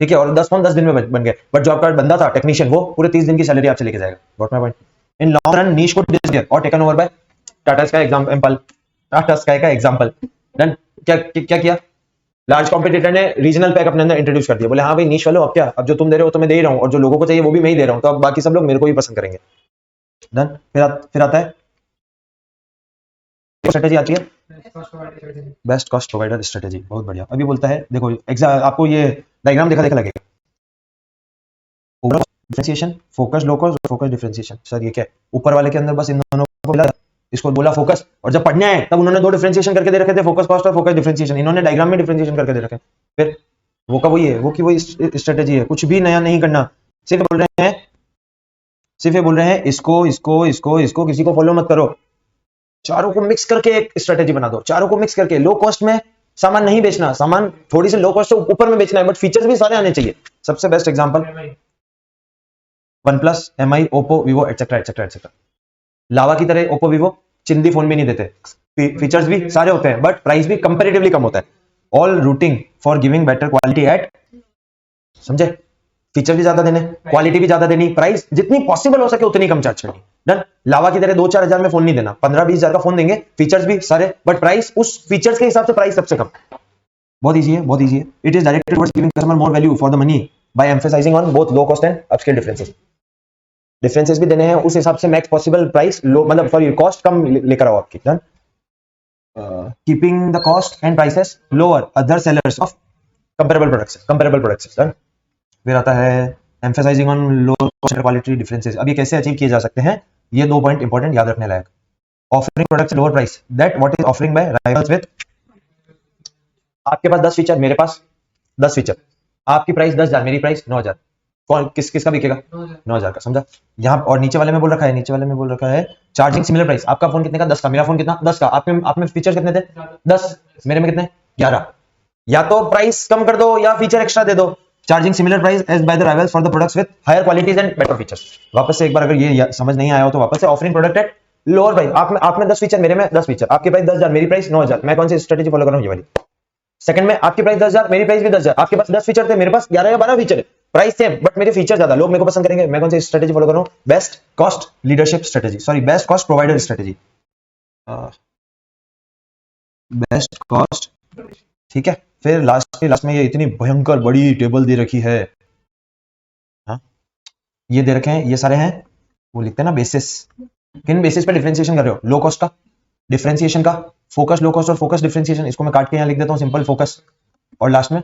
ठीक है, और 10 फोन 10 दिन में बन गए, बट जो आपका बंदा था टेक्नीशियन, वो पूरे 30 दिन की सैलरी आपसे लेके जाएगा। Got my point. In long run niche को डिसअपियर और taken over by Tata Sky example, Tata Sky का एग्जांपल। डन। क्या किया, लार्ज कॉम्पिटिटर ने रीजनल पैक अपने अंदर इंट्रोड्यूस कर दिया, बोले हाँ भाई नीश वालों, अब क्या, अब जो तुम दे रहे हो तो मैं दे ही रहा हूं, और जो लोगों को चाहिए वो भी मैं ही दे रहा हूं, तो अब बाकी सब लोग मेरे को भी पसंद करेंगे। डन। फिर आता है स्ट्रेटेजी आती है बेस्ट कॉस्ट प्रोवाइडर स्ट्रेटेजी। बहुत बढ़िया। अभी बोलता है देखो आपको ये डायग्राम देखा लगेगा, differentiation, focus low cost, focus differentiation. Sir ये क्या है? ऊपर वाले के अंदर बस इन दोनों को मिला, इसको बोला फोकस, और जब पढ़ने आए तब उन्होंने दो डिफरेंशिएशन करके दे रखे थे, फोकस कॉस्ट और फोकस डिफरेंशिएशन। इन्होंने डायग्राम में डिफरेंशिएशन करके दे रखे। फिर वो का वही है, वो की वही स्ट्रेटेजी है, कुछ भी नया नहीं करना। सिर्फ बोल रहे हैं, सिर्फ ये बोल रहे हैं इसको इसको इसको इसको किसी को फॉलो मत करो, चारों को मिक्स करके एक स्ट्रेटेजी बना दो। चारों को मिक्स करके लो कॉस्ट में सामान नहीं बेचना, सामान थोड़ी सी लो कॉस्ट से ऊपर में बेचना है, बट फीचर्स भी सारे आने चाहिए। सबसे best example OnePlus, MI, Oppo, Vivo etcetera etcetera etcetera. Lava की तरह ओप्पो वीवो चिंदी फोन भी नहीं देते, फीचर्स भी सारे होते हैं बट प्राइस भी कंपैरेटिवली कम होता है। All rooting for giving better quality eight, समझे? फीचर भी ज्यादा देने, क्वालिटी भी ज्यादा देनी, प्राइस जितनी पॉसिबल हो सके उतनी कम चार्ज करनी। डन। लावा की तरह 2-4 हजार में फोन नहीं देना, 15-20 हजार का फोन देंगे, फीचर्स भी सारे बट प्राइस उस फीचर्स के हिसाब से प्राइस सबसे कम। बहुत इजी है, बहुत इजी है। It is directed towards giving customer more value for the money by emphasising on both low cost and upscale differences. Differences भी देने हैं, उस हिसाब से मैक्स पॉसिबल प्राइस लो, मतलब सॉरी कॉस्ट कम लेकर आओ आपकी। Done. Keeping the cost and prices lower other sellers of comparable products. Done. फिर आता है emphasising on low cost quality differences. अब ये कैसे अचीव किए जा सकते हैं? ये 2 पॉइंट इंपॉर्टेंट याद रखने लायक। Offering products lower price, that what is offering by rivals with. आपके पास 10 फीचर, मेरे पास 10 फीचर, आपकी प्राइस 10,000, मेरी प्राइस 9,000, कौन किसका बिकेगा? 9,000 का, समझा? यहाँ और नीचे वाले में बोल रखा है, चार्जिंग सिमिलर प्राइस। आपका फोन कितने का? 10 का। मेरा फोन कितना? 10 का। आप में फीचर कितने थे? 10। मेरे में कितने? 11। या तो प्राइस कम कर दो या फीचर एक्स्ट्रा दे दो। Charging similar price as by the rivals for the products with higher qualities and better features. वापस से एक बार अगर ये समझ नहीं आया हो तो वापस से, offering product at lower price. आप में 10 फीचर, मेरे में 10 फीचर, आपकी प्राइस 10,000, मेरी प्राइस 9,000। मैं कौन सी स्ट्रेटेजी फॉलो कर रहा हूँ? ये वाली। सेकंड में आपकी प्राइस 10,000, मेरी प्राइस भी 10,000, आपके पास 10 फीचर थे, मेरे पास 11 या 12 फीचर है, प्राइस सेम बट मेरे फीचर ज्यादा, लोग मेरे को पसंद करेंगे। मैं कौन सी स्ट्रेटेजी फॉलो कर रहा हूँ? Best cost leadership strategy, sorry best cost provider strategy. Best cost, ठीक है। फिर लास्ट में ये इतनी भयंकर बड़ी टेबल दे रखी है, हाँ ये दे रखे हैं, ये सारे हैं, वो लिखते हैं ना बेसिस। किन बेसिस पे डिफरेंशिएशन कर रहे हो? लो कॉस्ट का, डिफरेंशिएशन का, फोकस लो कॉस्ट और फोकस डिफरेंशिएशन। इसको मैं काट के यहाँ लिख देता हूँ सिंपल फोकस। और लास्ट में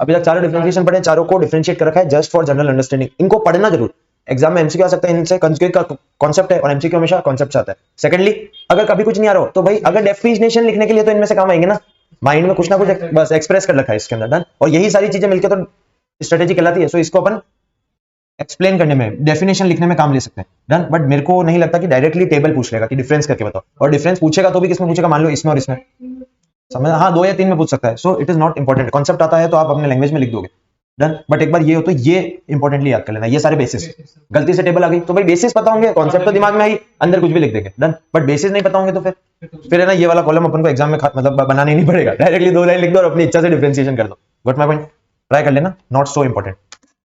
अभी तक चारों डिफरेंशिएशन पढ़े, चारों को डिफरेंशिएट कर रखा है जस्ट फॉर जनरल अंडरस्टैंडिंग। इनको पढ़ना जरूर, एग्जाम में एमसीक्यू आ सकता है इनसे, कंजुगेट का कॉन्सेप्ट है और एमसीक्यू हमेशा कॉन्सेप्ट आता है। सेकंडली, अगर कभी कुछ नहीं आ रहा हो तो भाई अगर डेफिनेशन लिखने के लिए तो इनमें से काम आएंगे ना, माइंड में कुछ ना कुछ बस एक्सप्रेस कर रखा है इसके अंदर। डन। और यही सारी चीजें मिलकर तो स्ट्रेटेजी कहलाती है। सो इसको अपन एक्सप्लेन करने में, डेफिनेशन लिखने में काम ले सकते हैं। डन। बट मेरे को नहीं लगता कि डायरेक्टली टेबल पूछ लेगा कि डिफरेंस करके बताओ, और डिफरेंस पूछेगा तो भी किसमें पूछेगा? मान लो इसमें और इसमें, समझ? हाँ 2 या 3 में पूछ सकता है। So it is not important. Concept आता है तो आप अपने लैंग्वेज में लिख दोगे। डन। बट एक बार ये हो तो ये इंपॉर्टेंटली याद कर लेना, ये सारे बेसिस। गलती से टेबल आ गई तो भाई बेसिस पता होंगे, कॉन्सेप्ट तो दिमाग में आई, अंदर कुछ भी लिख देंगे। डन। बट बेसिस नहीं पता होंगे तो फिर है ना, ये वाला कॉलम अपन को एग्जाम में मतलब बनाना ही नहीं पड़ेगा, डायरेक्टली 2 लाइन लिख दो और अपनी इच्छा से डिफरेंशिएशन कर दो। Got my point? ट्राई कर लेना, नॉट सो इंपॉर्टेंट।